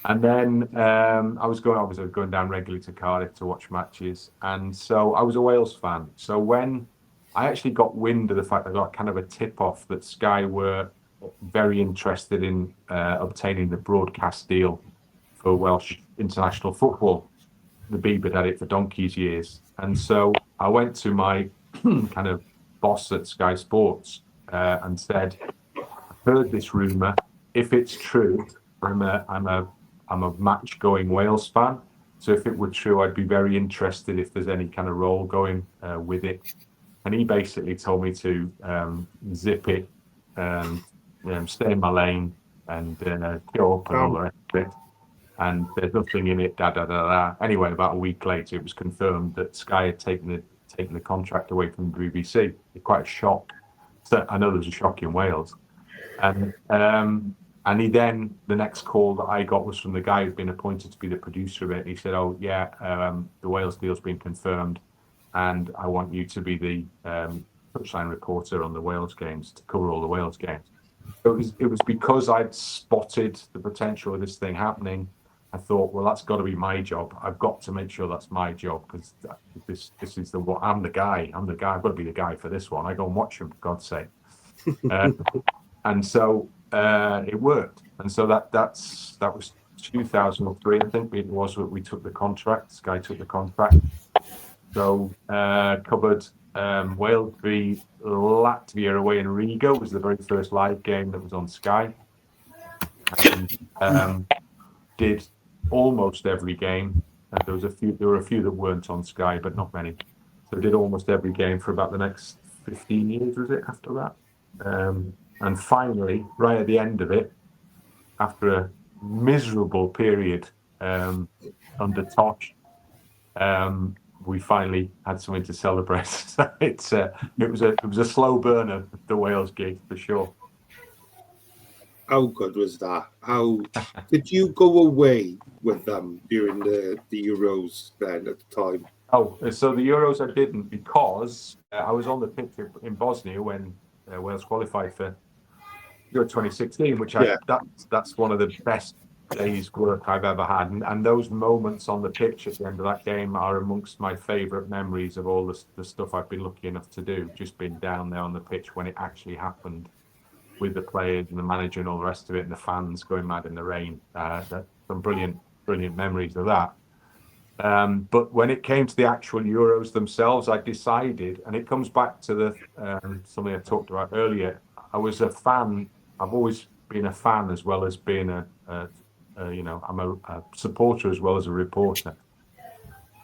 And then I was going down regularly to Cardiff to watch matches, and so I was a Wales fan. So when I actually got wind of the fact, I got kind of a tip-off that Sky were very interested in obtaining the broadcast deal for Welsh international football. The Bluebirds had it for donkey's years, and so I went to my kind of boss at Sky Sports and said, "I've heard this rumour. If it's true, I'm a match-going Wales fan. So if it were true, I'd be very interested if there's any kind of role going with it." And he basically told me to zip it, stay in my lane, and go up and all the rest of it. And there's nothing in it. Anyway, about a week later, it was confirmed that Sky had taken the contract away from the BBC. It's quite a shock. So I know there's a shock in Wales, and the next call that I got was from the guy who'd been appointed to be the producer of it. He said, "Oh yeah, the Wales deal's been confirmed, and I want you to be the touchline reporter on the Wales games, to cover all the Wales games." So it was because I'd spotted the potential of this thing happening. I thought, well, that's got to be my job. I've got to make sure that's my job, because this is I'm the guy. I've got to be the guy for this one. I go and watch him, for God's sake. And so it worked. And so that was 2003, I think it was, that we took the contract. Sky took the contract. So covered Wales v Latvia away in Riga was the very first live game that was on Sky. And did almost every game. And there were a few that weren't on Sky, but not many. So did almost every game for about the next 15 years, was it, after that? And finally, right at the end of it, after a miserable period under Tosh, we finally had something to celebrate. So it was a slow burner, the Wales gig, for sure. How good was that? How did you go away with them during the Euros then at the time? Oh, so the Euros I didn't, because I was on the pitch in Bosnia when Wales qualified for Euro 2016, which that's one of the best days' work I've ever had. And those moments on the pitch at the end of that game are amongst my favourite memories of all the stuff I've been lucky enough to do, just being down there on the pitch when it actually happened, with the players and the manager and all the rest of it, and the fans going mad in the rain. Some brilliant memories of that. But when it came to the actual Euros themselves, I decided, and it comes back to the something I talked about earlier. I was a fan. I've always been a fan as well as being I'm a supporter as well as a reporter.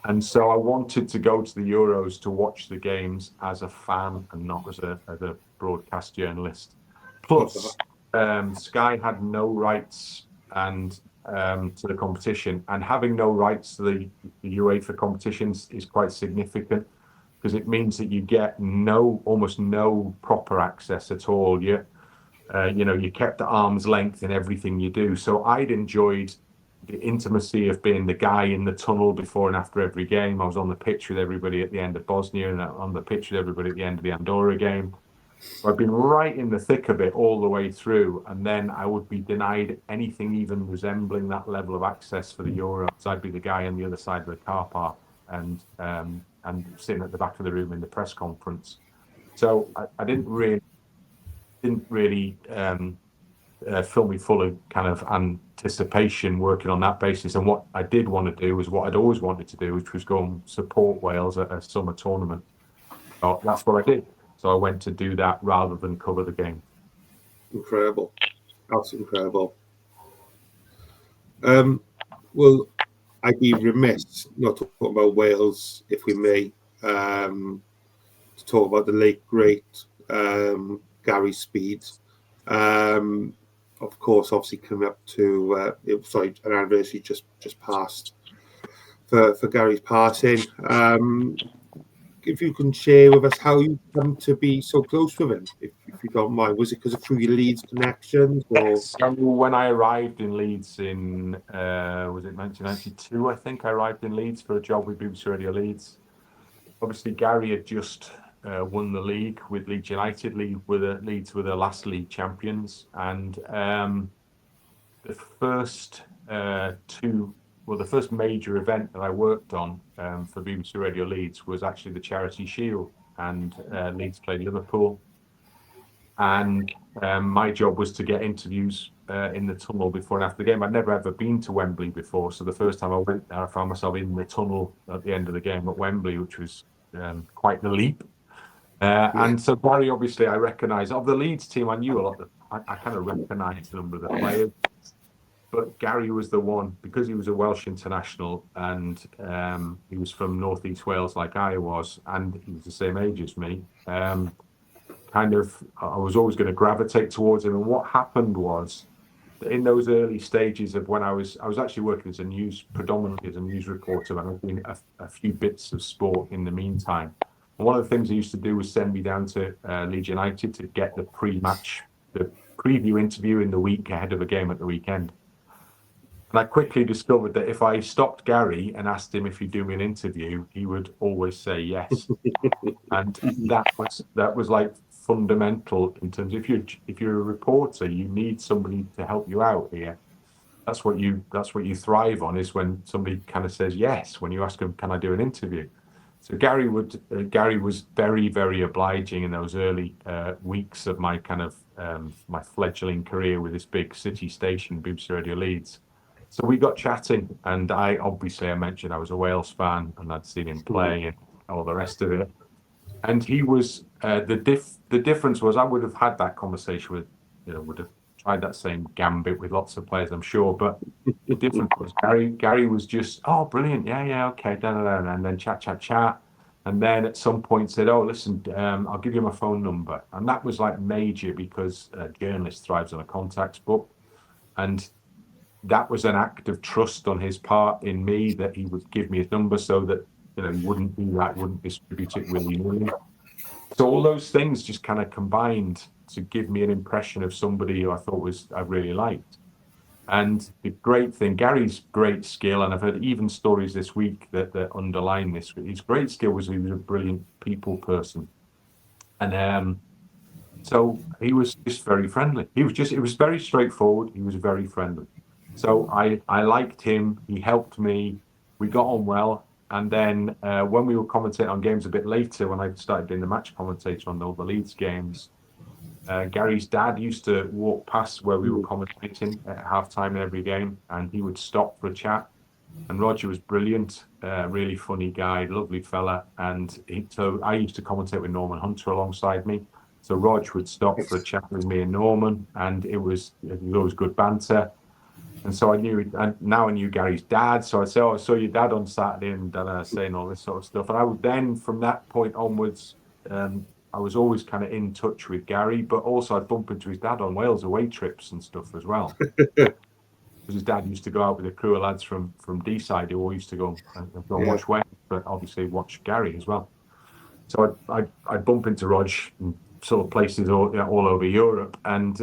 And so I wanted to go to the Euros to watch the games as a fan and not as a broadcast journalist. Plus, Sky had no rights to the competition, and having no rights to the UEFA competitions is quite significant, because it means that you get almost no proper access at all. You're kept at arm's length in everything you do. So I'd enjoyed the intimacy of being the guy in the tunnel before and after every game. I was on the pitch with everybody at the end of Bosnia, and on the pitch with everybody at the end of the Andorra game. So I've been right in the thick of it all the way through, and then I would be denied anything even resembling that level of access for the Euros. I'd be the guy on the other side of the car park and sitting at the back of the room in the press conference. So I didn't really fill me full of kind of anticipation working on that basis. And what I did want to do was what I'd always wanted to do, which was go and support Wales at a summer tournament. So that's what I did. So I went to do that rather than cover the game. Incredible. That's incredible. Well, I'd be remiss not talking about Wales, if we may, to talk about the late, great Gary Speed. Of course, obviously coming up to an anniversary just passed for Gary's passing. If you can share with us how you come to be so close with him, if you don't mind. Was it because of through your Leeds connections? Or? So when I arrived in Leeds in, was it 1992, I think I arrived in Leeds for a job with BBC Radio Leeds. Obviously, Gary had just won the league with Leeds United. Leeds were the last league champions. And the first the first major event that I worked on for BBC Radio Leeds was actually the Charity Shield, and Leeds played Liverpool. And my job was to get interviews in the tunnel before and after the game. I'd never ever been to Wembley before, so the first time I went there, I found myself in the tunnel at the end of the game at Wembley, which was quite the leap. And so Gary, obviously, I recognised of the Leeds team. I knew a lot. I kind of recognised a number of the players. But Gary was the one, because he was a Welsh international, and he was from North East Wales like I was, and he was the same age as me. I was always going to gravitate towards him. And what happened was that in those early stages of when I was actually working predominantly as a news reporter, and I was doing a few bits of sport in the meantime. And one of the things he used to do was send me down to Leeds United to get the preview interview in the week ahead of a game at the weekend. And I quickly discovered that if I stopped Gary and asked him if he'd do me an interview, he would always say yes. And that was like fundamental in terms of if you're a reporter, you need somebody to help you out here. That's what you thrive on, is when somebody kind of says yes when you ask them, can I do an interview? So Gary was very, very obliging in those early weeks of my kind of my fledgling career with this big city station, BBC Radio Leeds. So we got chatting, and I mentioned I was a Wales fan and I'd seen him play and all the rest of it. And he was the difference was I would have had that conversation with, would have tried that same gambit with lots of players, I'm sure. But the difference was Gary was just, oh, brilliant, yeah, okay, and then chat, and then at some point said, oh, listen, I'll give you my phone number, and that was like major because a journalist thrives on a contacts book, and that was an act of trust on his part in me that he would give me his number so that he wouldn't do that, wouldn't distribute it willy-nilly. So all those things just kind of combined to give me an impression of somebody who I thought I really liked. And the great thing, Gary's great skill, and I've heard even stories this week that underline this, his great skill was he was a brilliant people person. And so he was just very friendly. It was very straightforward. He was very friendly. So I liked him. He helped me. We got on well. And then when we were commentating on games a bit later, when I started doing the match commentator on all the Leeds games, Gary's dad used to walk past where we were commentating at halftime in every game, and he would stop for a chat. And Roger was brilliant, really funny guy, lovely fella. And so I used to commentate with Norman Hunter alongside me. So Roger would stop for a chat with me and Norman, and it was always good banter. And so I knew Gary's dad. So I'd say, oh, I saw your dad on Saturday, and saying all this sort of stuff. And I would then, from that point onwards, I was always kind of in touch with Gary, but also I'd bump into his dad on Wales away trips and stuff as well. Because his dad used to go out with a crew of lads from D-side who all used to go and watch Wales, but obviously watch Gary as well. So I'd bump into Rog in sort of places all over Europe. And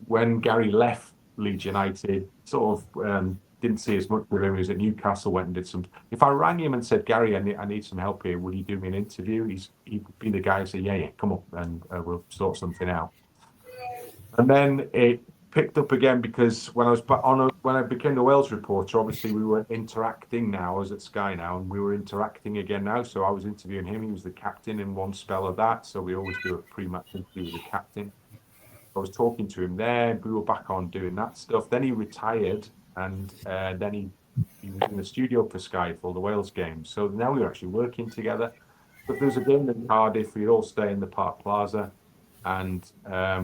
when Gary left Leeds United, sort of didn't see as much with him. He was at Newcastle, went and did some. If I rang him and said, Gary, I need some help here, will you do me an interview? He'd be the guy who say, yeah, come up, and we'll sort something out. And then it picked up again because when I became the Wales reporter, obviously we were interacting now. I was at Sky now, and we were interacting again now. So I was interviewing him. He was the captain in one spell of that. So we always do a pre-match interview with the captain. I was talking to him there. We were back on doing that stuff. Then he retired, and then he was in the studio for Sky for all the Wales games. So now we were actually working together. But there was a game in Cardiff. We'd all stay in the Park Plaza, and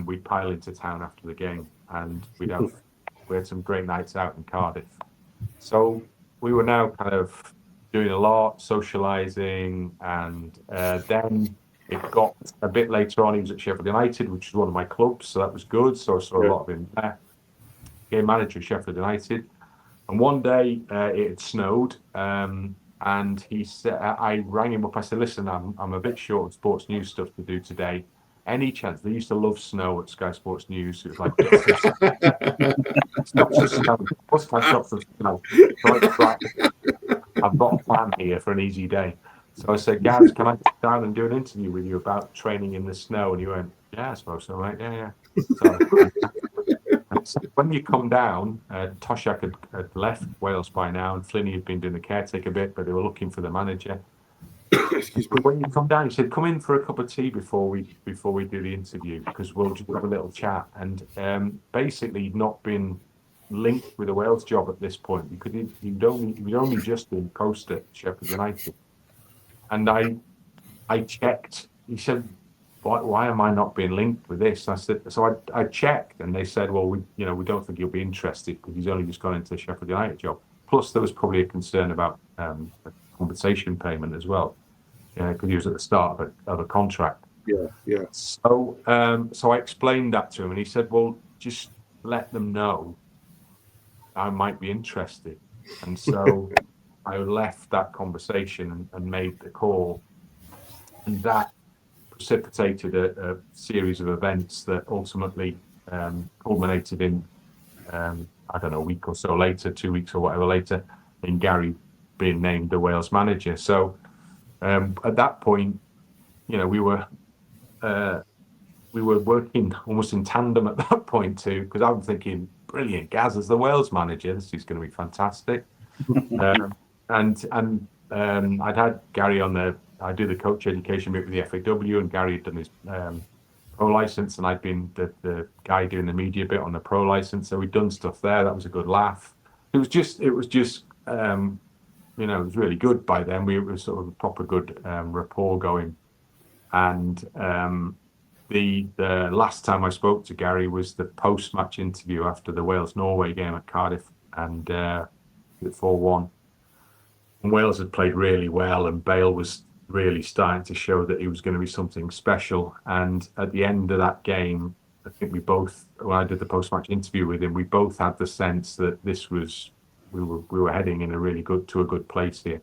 we'd pile into town after the game, and we had some great nights out in Cardiff. So we were now kind of doing a lot, socialising, and then it got a bit later on. He was at Sheffield United, which is one of my clubs, so that was good. So I saw a lot of him there. Game manager at Sheffield United, and one day it had snowed, and he said, I rang him up. I said, "Listen, I'm a bit short of sports news stuff to do today. Any chance?" They used to love snow at Sky Sports News. It was like, stop some snow. What's my stop some snow? I've got a plan here for an easy day. So I said, Gaz, can I sit down and do an interview with you about training in the snow? And he went, yeah, I suppose so, right? Yeah. So when you come down, Toshak had left Wales by now, and Flinney had been doing the caretaker bit, but they were looking for the manager. But when you come down, he said, come in for a cup of tea before we do the interview, because we'll just have a little chat. And basically, he'd not been linked with a Wales job at this point, because he'd only just been coached at Sheffield United. And I checked. He said, why am I not being linked with this? And I said, so I checked, and they said, well, we don't think he'll be interested because he's only just gone into the Sheffield United job. Plus, there was probably a concern about a compensation payment as well, because he was at the start of a contract. Yeah. So I explained that to him, and he said, well, just let them know I might be interested. And so I left that conversation and made the call, and that precipitated a series of events that ultimately culminated in, a week or so later, 2 weeks or whatever later, in Gary being named the Wales manager. So at that point, we were working almost in tandem at that point too, because I'm thinking, brilliant, Gaz as the Wales manager, this is going to be fantastic. And I'd had Gary on I do the coach education bit with the FAW, and Gary had done his pro license, and I'd been the guy doing the media bit on the pro license. So we'd done stuff there. That was a good laugh. It was just it was really good by then. We were sort of a proper good rapport going. And the last time I spoke to Gary was the post-match interview after the Wales-Norway game at Cardiff, and 4-1. And Wales had played really well, and Bale was really starting to show that he was going to be something special. And at the end of that game, I think when I did the post-match interview with him, we both had the sense that we were heading in a good place here.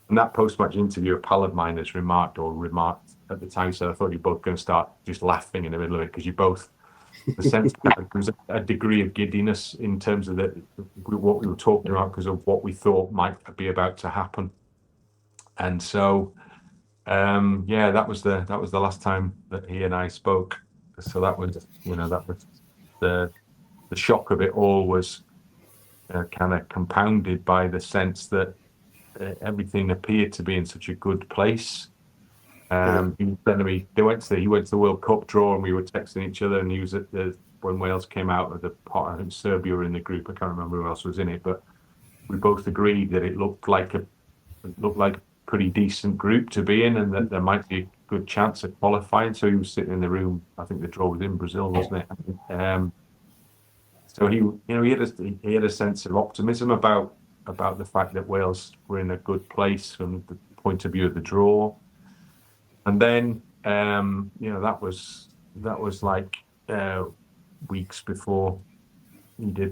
And that post-match interview, a pal of mine has remarked at the time, said, I thought you were both going to start just laughing in the middle of it, because you both, the sense that there was a degree of giddiness in terms of what we were talking about, because of what we thought might be about to happen. And so, that was the last time that he and I spoke. So that was the shock of it all was kind of compounded by the sense that everything appeared to be in such a good place. He went to the World Cup draw, and we were texting each other, and he was when Wales came out of the pot. I think Serbia were in the group. I can't remember who else was in it, but we both agreed that it looked like a pretty decent group to be in, and that there might be a good chance of qualifying. So he was sitting in the room. I think the draw was in Brazil, wasn't it? So he had a sense of optimism about the fact that Wales were in a good place from the point of view of the draw. And then that was like weeks before he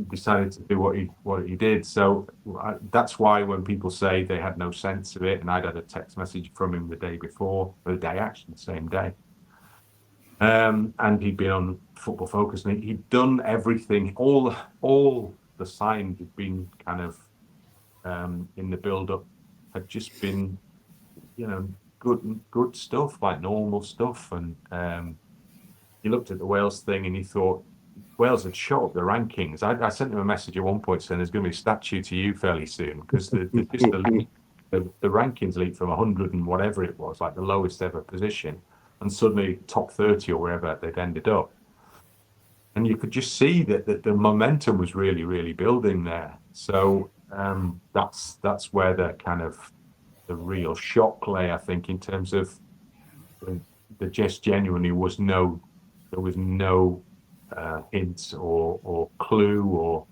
decided to do what he did. So that's why when people say they had no sense of it, and I'd had a text message from him the same day. And he'd been on Football Focus, and he'd done everything. All the signs had been kind of in the build-up had just been, good stuff, like normal stuff. And he looked at the Wales thing, and he thought Wales had shot up the rankings. I sent him a message at one point saying there's going to be a statue to you fairly soon, because the rankings leaked from 100 and whatever it was, like the lowest ever position, and suddenly top 30 or wherever they'd ended up. And you could just see that the momentum was really, really building there. So that's where the kind of the real shock lay, I think, in terms of there just genuinely there was no hint or clue, or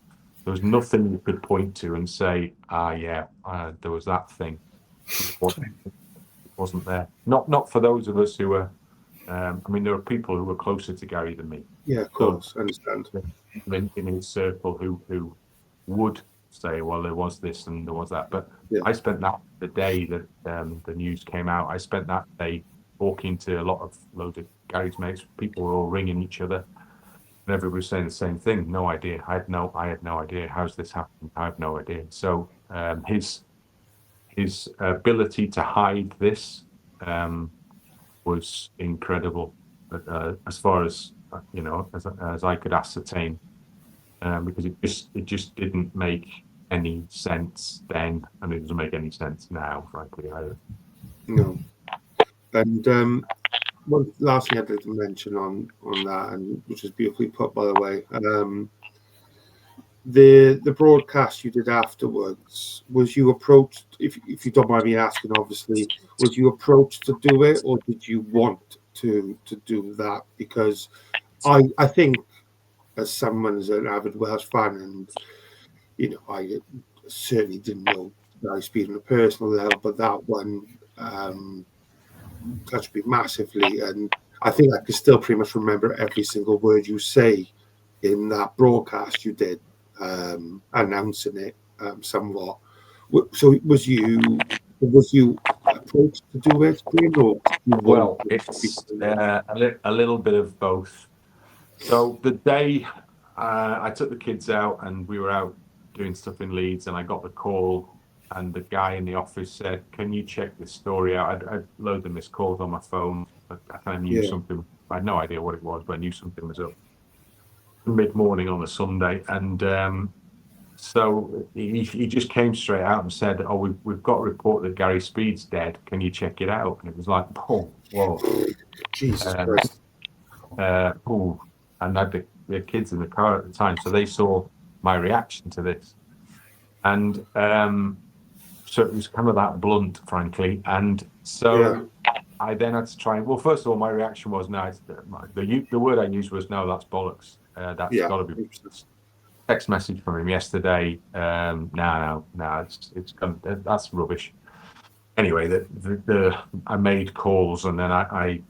there was nothing you could point to and say, there was that thing. It wasn't there. Not for those of us who were. There are people who were closer to Gary than me. Yeah, of course, I understand. In his circle, who would say, well, there was this and there was that. But yeah. I spent the day that the news came out, I spent that day talking to loads of Gary's mates. People were all ringing each other, and everybody was saying the same thing. No idea. I had no idea. How's this happened? I have no idea. So his ability to hide this was incredible, but as far as as I could ascertain, because it just didn't make any sense then, and it doesn't make any sense now, frankly, either. No. And one last thing I'd like to mention on that, and which is beautifully put, by the way, the broadcast you did afterwards, was you approached, if you don't mind me asking, obviously, was you approached to do it, or did you want to do that? Because I think, as someone as an avid Welsh fan, and I certainly didn't know Gary Speed on a personal level, but that one touched me massively, and I think I can still pretty much remember every single word you say in that broadcast you did, announcing it somewhat. So was you approached to do it, Bryn, or well, it's a little bit of both. So the day I took the kids out, and we were out doing stuff in Leeds, and I got the call, and the guy in the office said, "Can you check this story out?" I'd loads of missed calls on my phone. I kind of knew something. I had no idea what it was, but I knew something was up. Mid-morning on a Sunday, and so he just came straight out and said, "Oh, we've got a report that Gary Speed's dead. Can you check it out?" And it was like, "Oh, whoa, Jesus Christ!" Oh, and I had the kids in the car at the time, so they saw my reaction to this, and so it was kind of that blunt, frankly. And so I then had to try. Well, first of all, my reaction was, "No, the word I used was no, that's bollocks. That's got to be." Text message from him yesterday. No, that's rubbish. Anyway, I made calls, and then I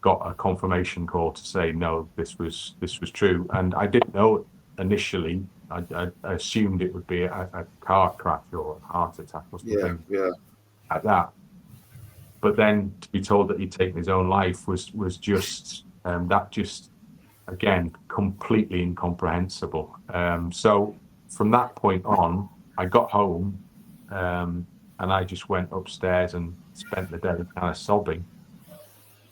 got a confirmation call to say no, this was true, and I didn't know initially. I assumed it would be a car crash or a heart attack or something like that. But then to be told that he'd taken his own life was just that just. Again, completely incomprehensible. So from that point on, I got home and I just went upstairs and spent the day kind of sobbing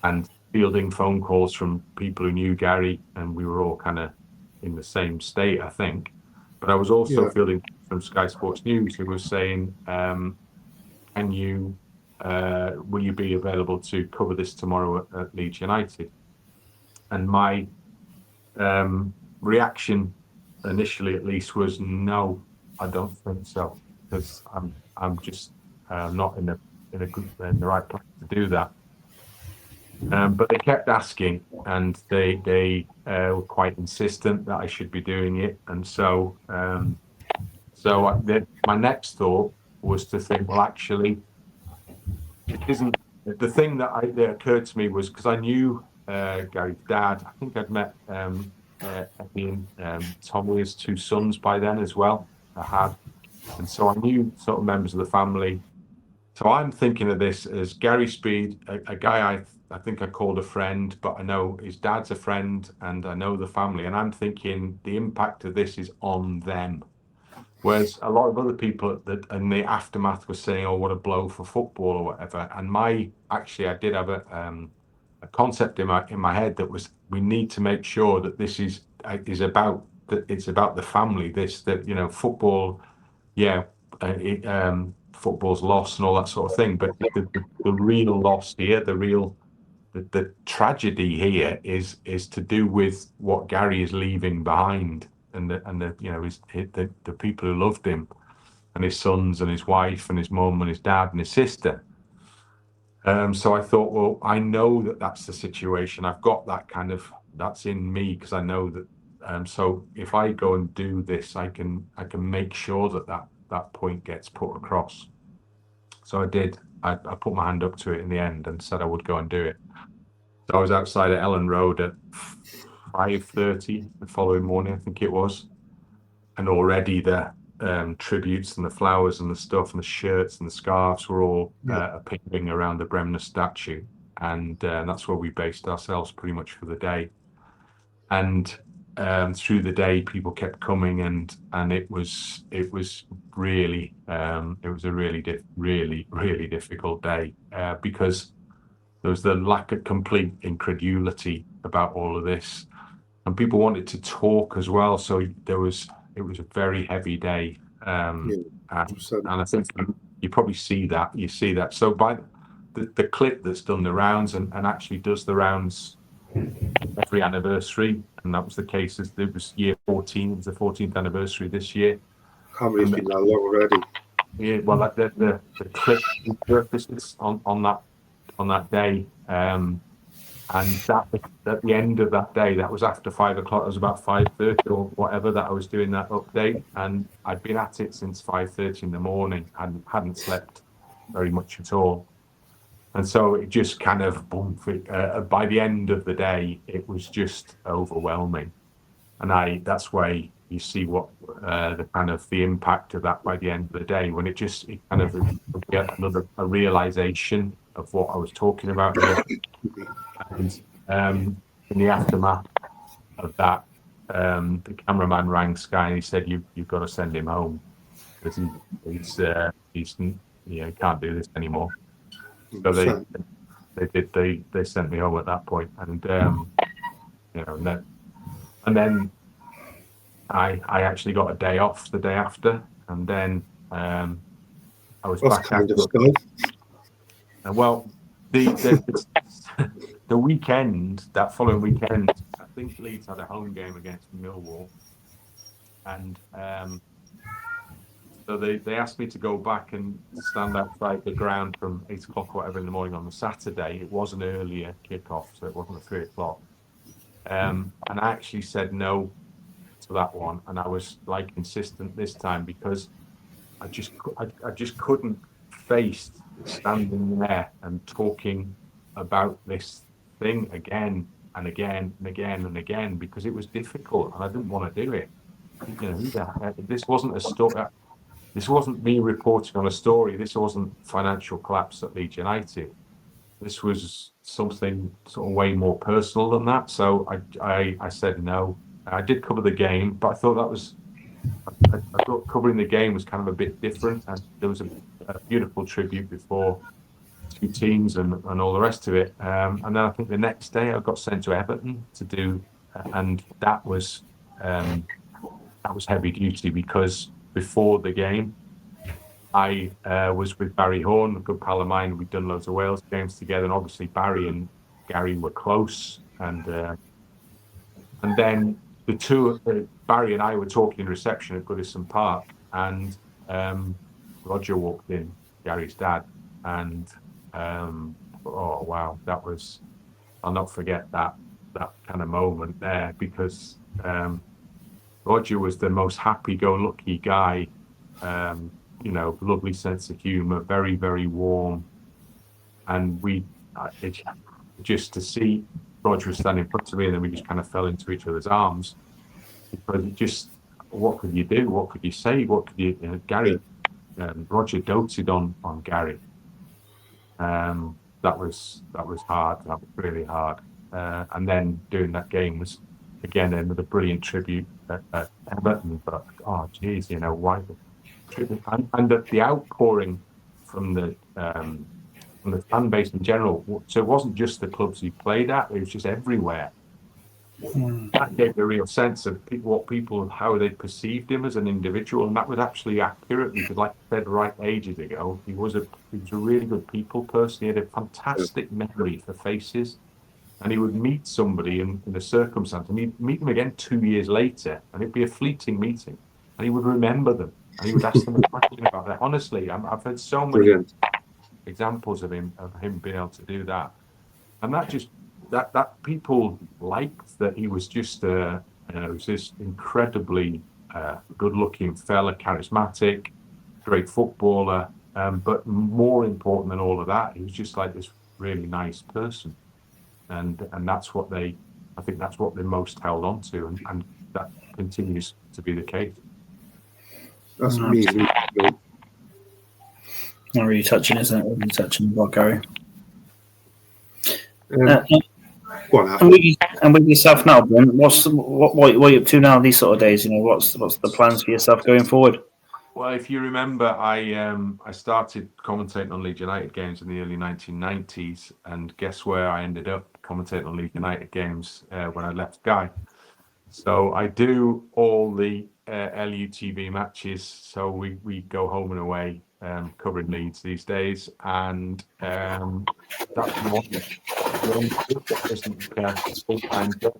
and fielding phone calls from people who knew Gary, and we were all kind of in the same state, I think. But I was also fielding from Sky Sports News, who was saying, "Can you, will you be available to cover this tomorrow at Leeds United?" And my reaction initially, at least, was no, I don't think so, because I'm just not in the right place to do that. But they kept asking, and they were quite insistent that I should be doing it, and so my next thought was to think, well, actually, it isn't. The thing that occurred to me was, because I knew Gary's dad. I think I'd met Eddie and Tommy, his two sons, by then as well. I had, and so I knew sort of members of the family. So I'm thinking of this as Gary Speed, a guy I think I called a friend, but I know his dad's a friend, and I know the family, and I'm thinking the impact of this is on them. Whereas a lot of other people that in the aftermath were saying, "Oh, what a blow for football," or whatever. And I did have a concept in my head that was, we need to make sure that this is about that. It's about the family. Football, football's lost and all that sort of thing. But the real loss here, the tragedy here is to do with what Gary is leaving behind. And the people who loved him, and his sons and his wife and his mum and his dad and his sister. So I thought, well, I know that that's the situation. I've got that's in me, because I know that. So if I go and do this, I can make sure that point gets put across. So I did. I put my hand up to it in the end and said I would go and do it. So I was outside at Ellen Road at 5:30 the following morning, I think it was, and already the tributes and the flowers and the stuff and the shirts and the scarves were all appearing around the Bremner statue, and that's where we based ourselves pretty much for the day. And through the day, people kept coming, and it was really it was a really difficult day because there was the lack of complete incredulity about all of this. And people wanted to talk as well, so it was a very heavy day, and I think you probably see that. You see that. So by the clip that's done the rounds and actually does the rounds every anniversary, and that was the case. It was year 14. It was the 14th anniversary this year. Can't believe it's been that long already. Yeah, well, the clip surfaces on that day. And that at the end of that day, that was after 5 o'clock. It was about 5:30 or whatever that I was doing that update, and I'd been at it since 5:30 in the morning and hadn't slept very much at all. And so it just kind of by the end of the day, it was just overwhelming. And that's why you see what the impact of that by the end of the day, when it kind of get a realization of what I was talking about. And in the aftermath of that, the cameraman rang Sky and he said, "You've got to send him home, because he's he can't do this anymore." So they sent me home at that point, and and then I actually got a day off the day after, and then I was That's back kind of after. sky. Well, the weekend, that following weekend, I think Leeds had a home game against Millwall, and so they asked me to go back and stand outside the ground from 8 o'clock or whatever in the morning on the Saturday. It was an earlier kickoff, so it wasn't at 3 o'clock. And I actually said no to that one, and I was like insistent this time because I just couldn't face standing there and talking about this thing again and again and again and again, because it was difficult and I didn't want to do it. This wasn't a story. This wasn't me reporting on a story. This wasn't financial collapse at Leeds United. This was something sort of way more personal than that. So I said no. I did cover the game, but I thought I thought covering the game was kind of a bit different, and there was a beautiful tribute before two teams and all the rest of it. And then I think the next day I got sent to Everton to do, and that was heavy duty, because before the game I was with Barry Horn, a good pal of mine. We'd done loads of Wales games together, and obviously Barry and Gary were close, and then the two, Barry and I were talking in reception at Goodison Park, and Roger walked in, Gary's dad, and oh wow, that was, I'll not forget that kind of moment there, because Roger was the most happy-go-lucky guy, lovely sense of humour, very, very warm, and just to see Roger was standing in front of me, and then we just kind of fell into each other's arms, because what could you do? What could you say? What could you? Gary, Roger doted on Gary. That was hard. That was really hard. And then doing that game was again another brilliant tribute at Everton. But oh geez, why? And the outpouring from the fan base in general. So it wasn't just the clubs he played at; it was just everywhere. That gave a real sense of how they perceived him as an individual, and that was actually accurate, because, like I said right ages ago, he was a really good people person. He had a fantastic memory for faces, and he would meet somebody in a circumstance, and he'd meet them again 2 years later, and it'd be a fleeting meeting, and he would remember them, and he would ask them a question about that. Honestly, I've heard so many examples of him being able to do that, and that just. That people liked that he was just was this incredibly good-looking fella, charismatic, great footballer, but more important than all of that, he was just like this really nice person, and that's what I think that's what they most held on to, and that continues to be the case. That's amazing. Not really touching, isn't it? Really touching about Gary. And with yourself now, Bryn, what are you up to now these sort of days? What's the plans for yourself going forward? Well, if you remember, I started commentating on Leeds United games in the early 1990s, and guess where I ended up commentating on Leeds United games when I left Sky. So I do all the LUTV matches. So we go home and away covering Leeds these days, and that's full-time job.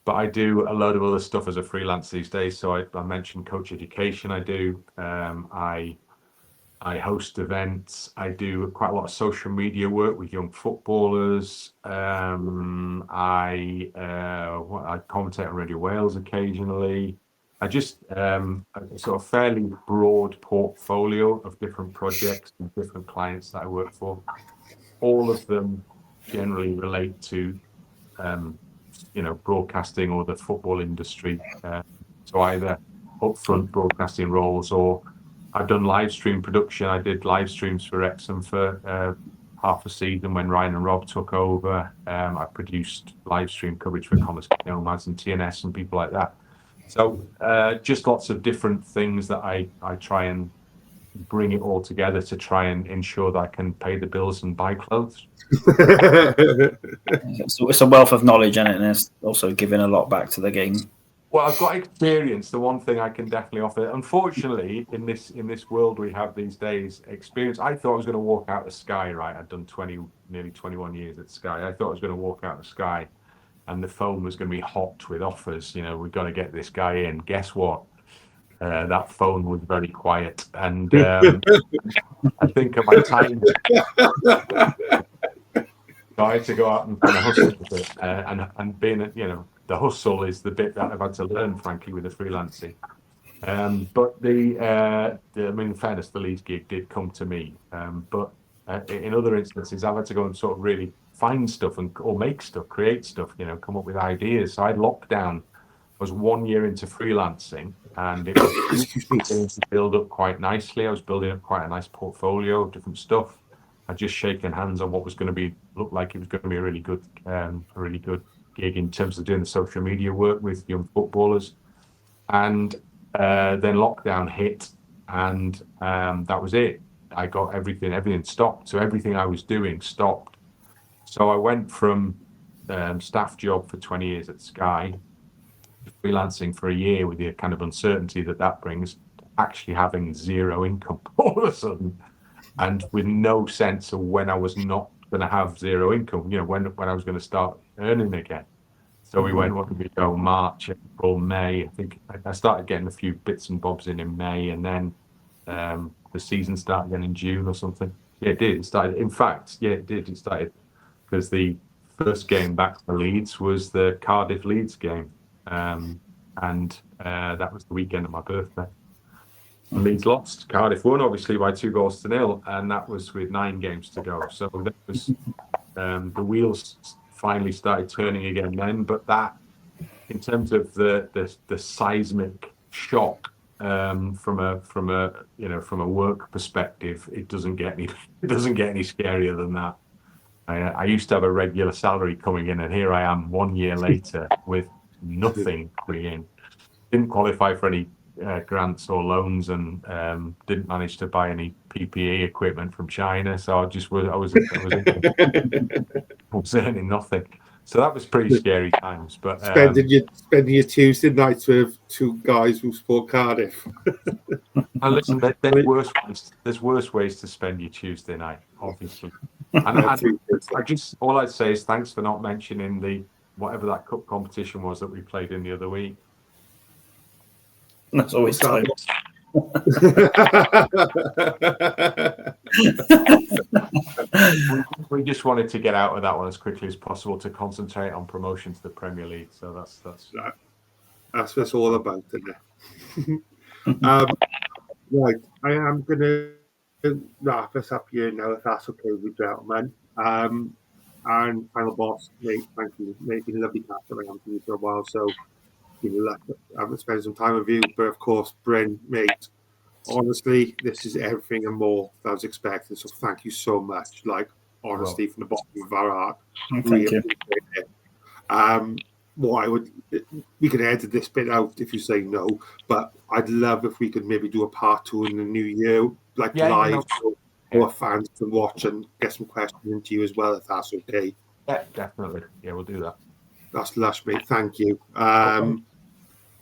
But I do a load of other stuff as a freelance these days. So I mentioned coach education. I do. I host events. I do quite a lot of social media work with young footballers. I commentate on Radio Wales occasionally. I just a sort of fairly broad portfolio of different projects and different clients that I work for. All of them generally relate to broadcasting or the football industry. So either upfront broadcasting roles, or I've done live stream production. I did live streams for Wrexham for half a season when Ryan and Rob took over. I produced live stream coverage for Connors Nomads and TNS and people like that. So just lots of different things that I try and bring it all together to try and ensure that I can pay the bills and buy clothes. So it's a wealth of knowledge, and it's also giving a lot back to the game. Well, I've got experience. The one thing I can definitely offer, unfortunately, in this world we have these days, experience. I thought I was going to walk out the Sky. Right, I'd done nearly 21 years at Sky. I thought I was going to walk out the Sky, and the phone was going to be hot with offers. You know, we've got to get this guy in. Guess what? That phone was very quiet, and I think at my time, so I had to go out and kind of hustle a bit, and being, the hustle is the bit that I've had to learn, frankly, with the freelancing. But in fairness, the Leeds gig did come to me. But in other instances, I've had to go and sort of really find stuff or make stuff, create stuff, come up with ideas. So I had lockdown. I was 1 year into freelancing, and it was beginning to build up quite nicely. I was building up quite a nice portfolio of different stuff. I'd just shaken hands on what was going to look like it was going to be a really good gig in terms of doing the social media work with young footballers. And then lockdown hit, and that was it. I got everything stopped. So everything I was doing stopped. So I went from staff job for 20 years at Sky, freelancing for a year with the kind of uncertainty that brings, actually having zero income all of a sudden, and with no sense of when I was not going to have zero income, when I was going to start earning again. So we went, what did we go, March, April, May. I think I started getting a few bits and bobs in May, and then the season started again in June or something. Yeah, it did. It started. In fact, yeah, it did. It started because the first game back for Leeds was the Cardiff Leeds game. And that was the weekend of my birthday. And Leeds lost. Cardiff won, obviously, by 2-0, and that was with 9 games to go. So that was the wheels finally started turning again then. But that, in terms of the seismic shock from a work perspective, it doesn't get any scarier than that. I used to have a regular salary coming in, and here I am 1 year later with nothing coming in. Didn't qualify for any grants or loans, and didn't manage to buy any PPE equipment from China. So I was earning nothing. So that was pretty scary times. But spending your Tuesday nights with 2 guys who support Cardiff. And listen, there's worse ways to spend your Tuesday night, obviously. And all I'd say is thanks for not mentioning whatever that cup competition was that we played in the other week. That's always time. We just wanted to get out of that one as quickly as possible to concentrate on promotion to the Premier League. So that's what it's all about, isn't it? Right, I am going to wrap us up here now, if that's okay with you, gentlemen. And final boss, mate, thank you. Mate, it's been lovely catching up with you for a while, so I haven't spent some time with you. But of course, Bryn, mate, honestly, this is everything and more than I was expecting. So thank you so much. Like, honestly, from the bottom of our heart, really appreciate it. We could edit this bit out if you say no, but I'd love if we could maybe do a part 2 in the new year, live, so our fans can watch and get some questions into you as well, if that's okay. Yeah, definitely. Yeah, we'll do that. That's lush, mate. Thank you.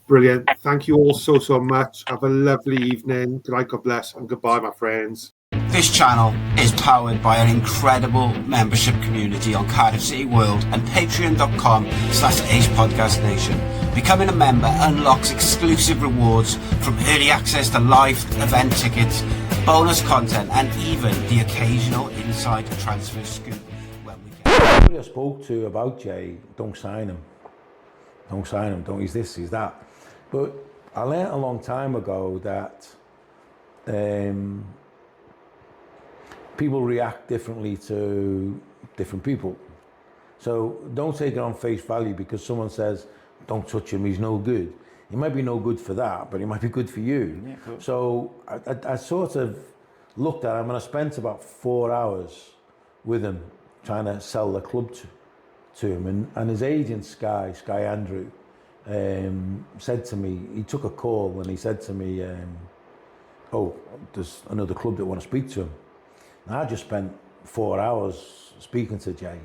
Brilliant. Thank you all so much. Have a lovely evening. Good night, God bless, and goodbye, my friends. This channel is powered by an incredible membership community on Cardiff City World and patreon.com/AcePodcastNation. Becoming a member unlocks exclusive rewards from early access to live event tickets, bonus content, and even the occasional inside transfer scoop. Somebody I spoke to about Jay, don't sign him. Don't sign him, he's this, he's that. But I learnt a long time ago that people react differently to different people. So don't take it on face value because someone says, don't touch him, he's no good. He might be no good for that, but he might be good for you. Yeah, cool. So I sort of looked at him and I spent about 4 hours with him trying to sell the club to him. And his agent, Sky Andrew, said to me, he took a call and he said to me, there's another club that want to speak to him. And I just spent 4 hours speaking to Jay.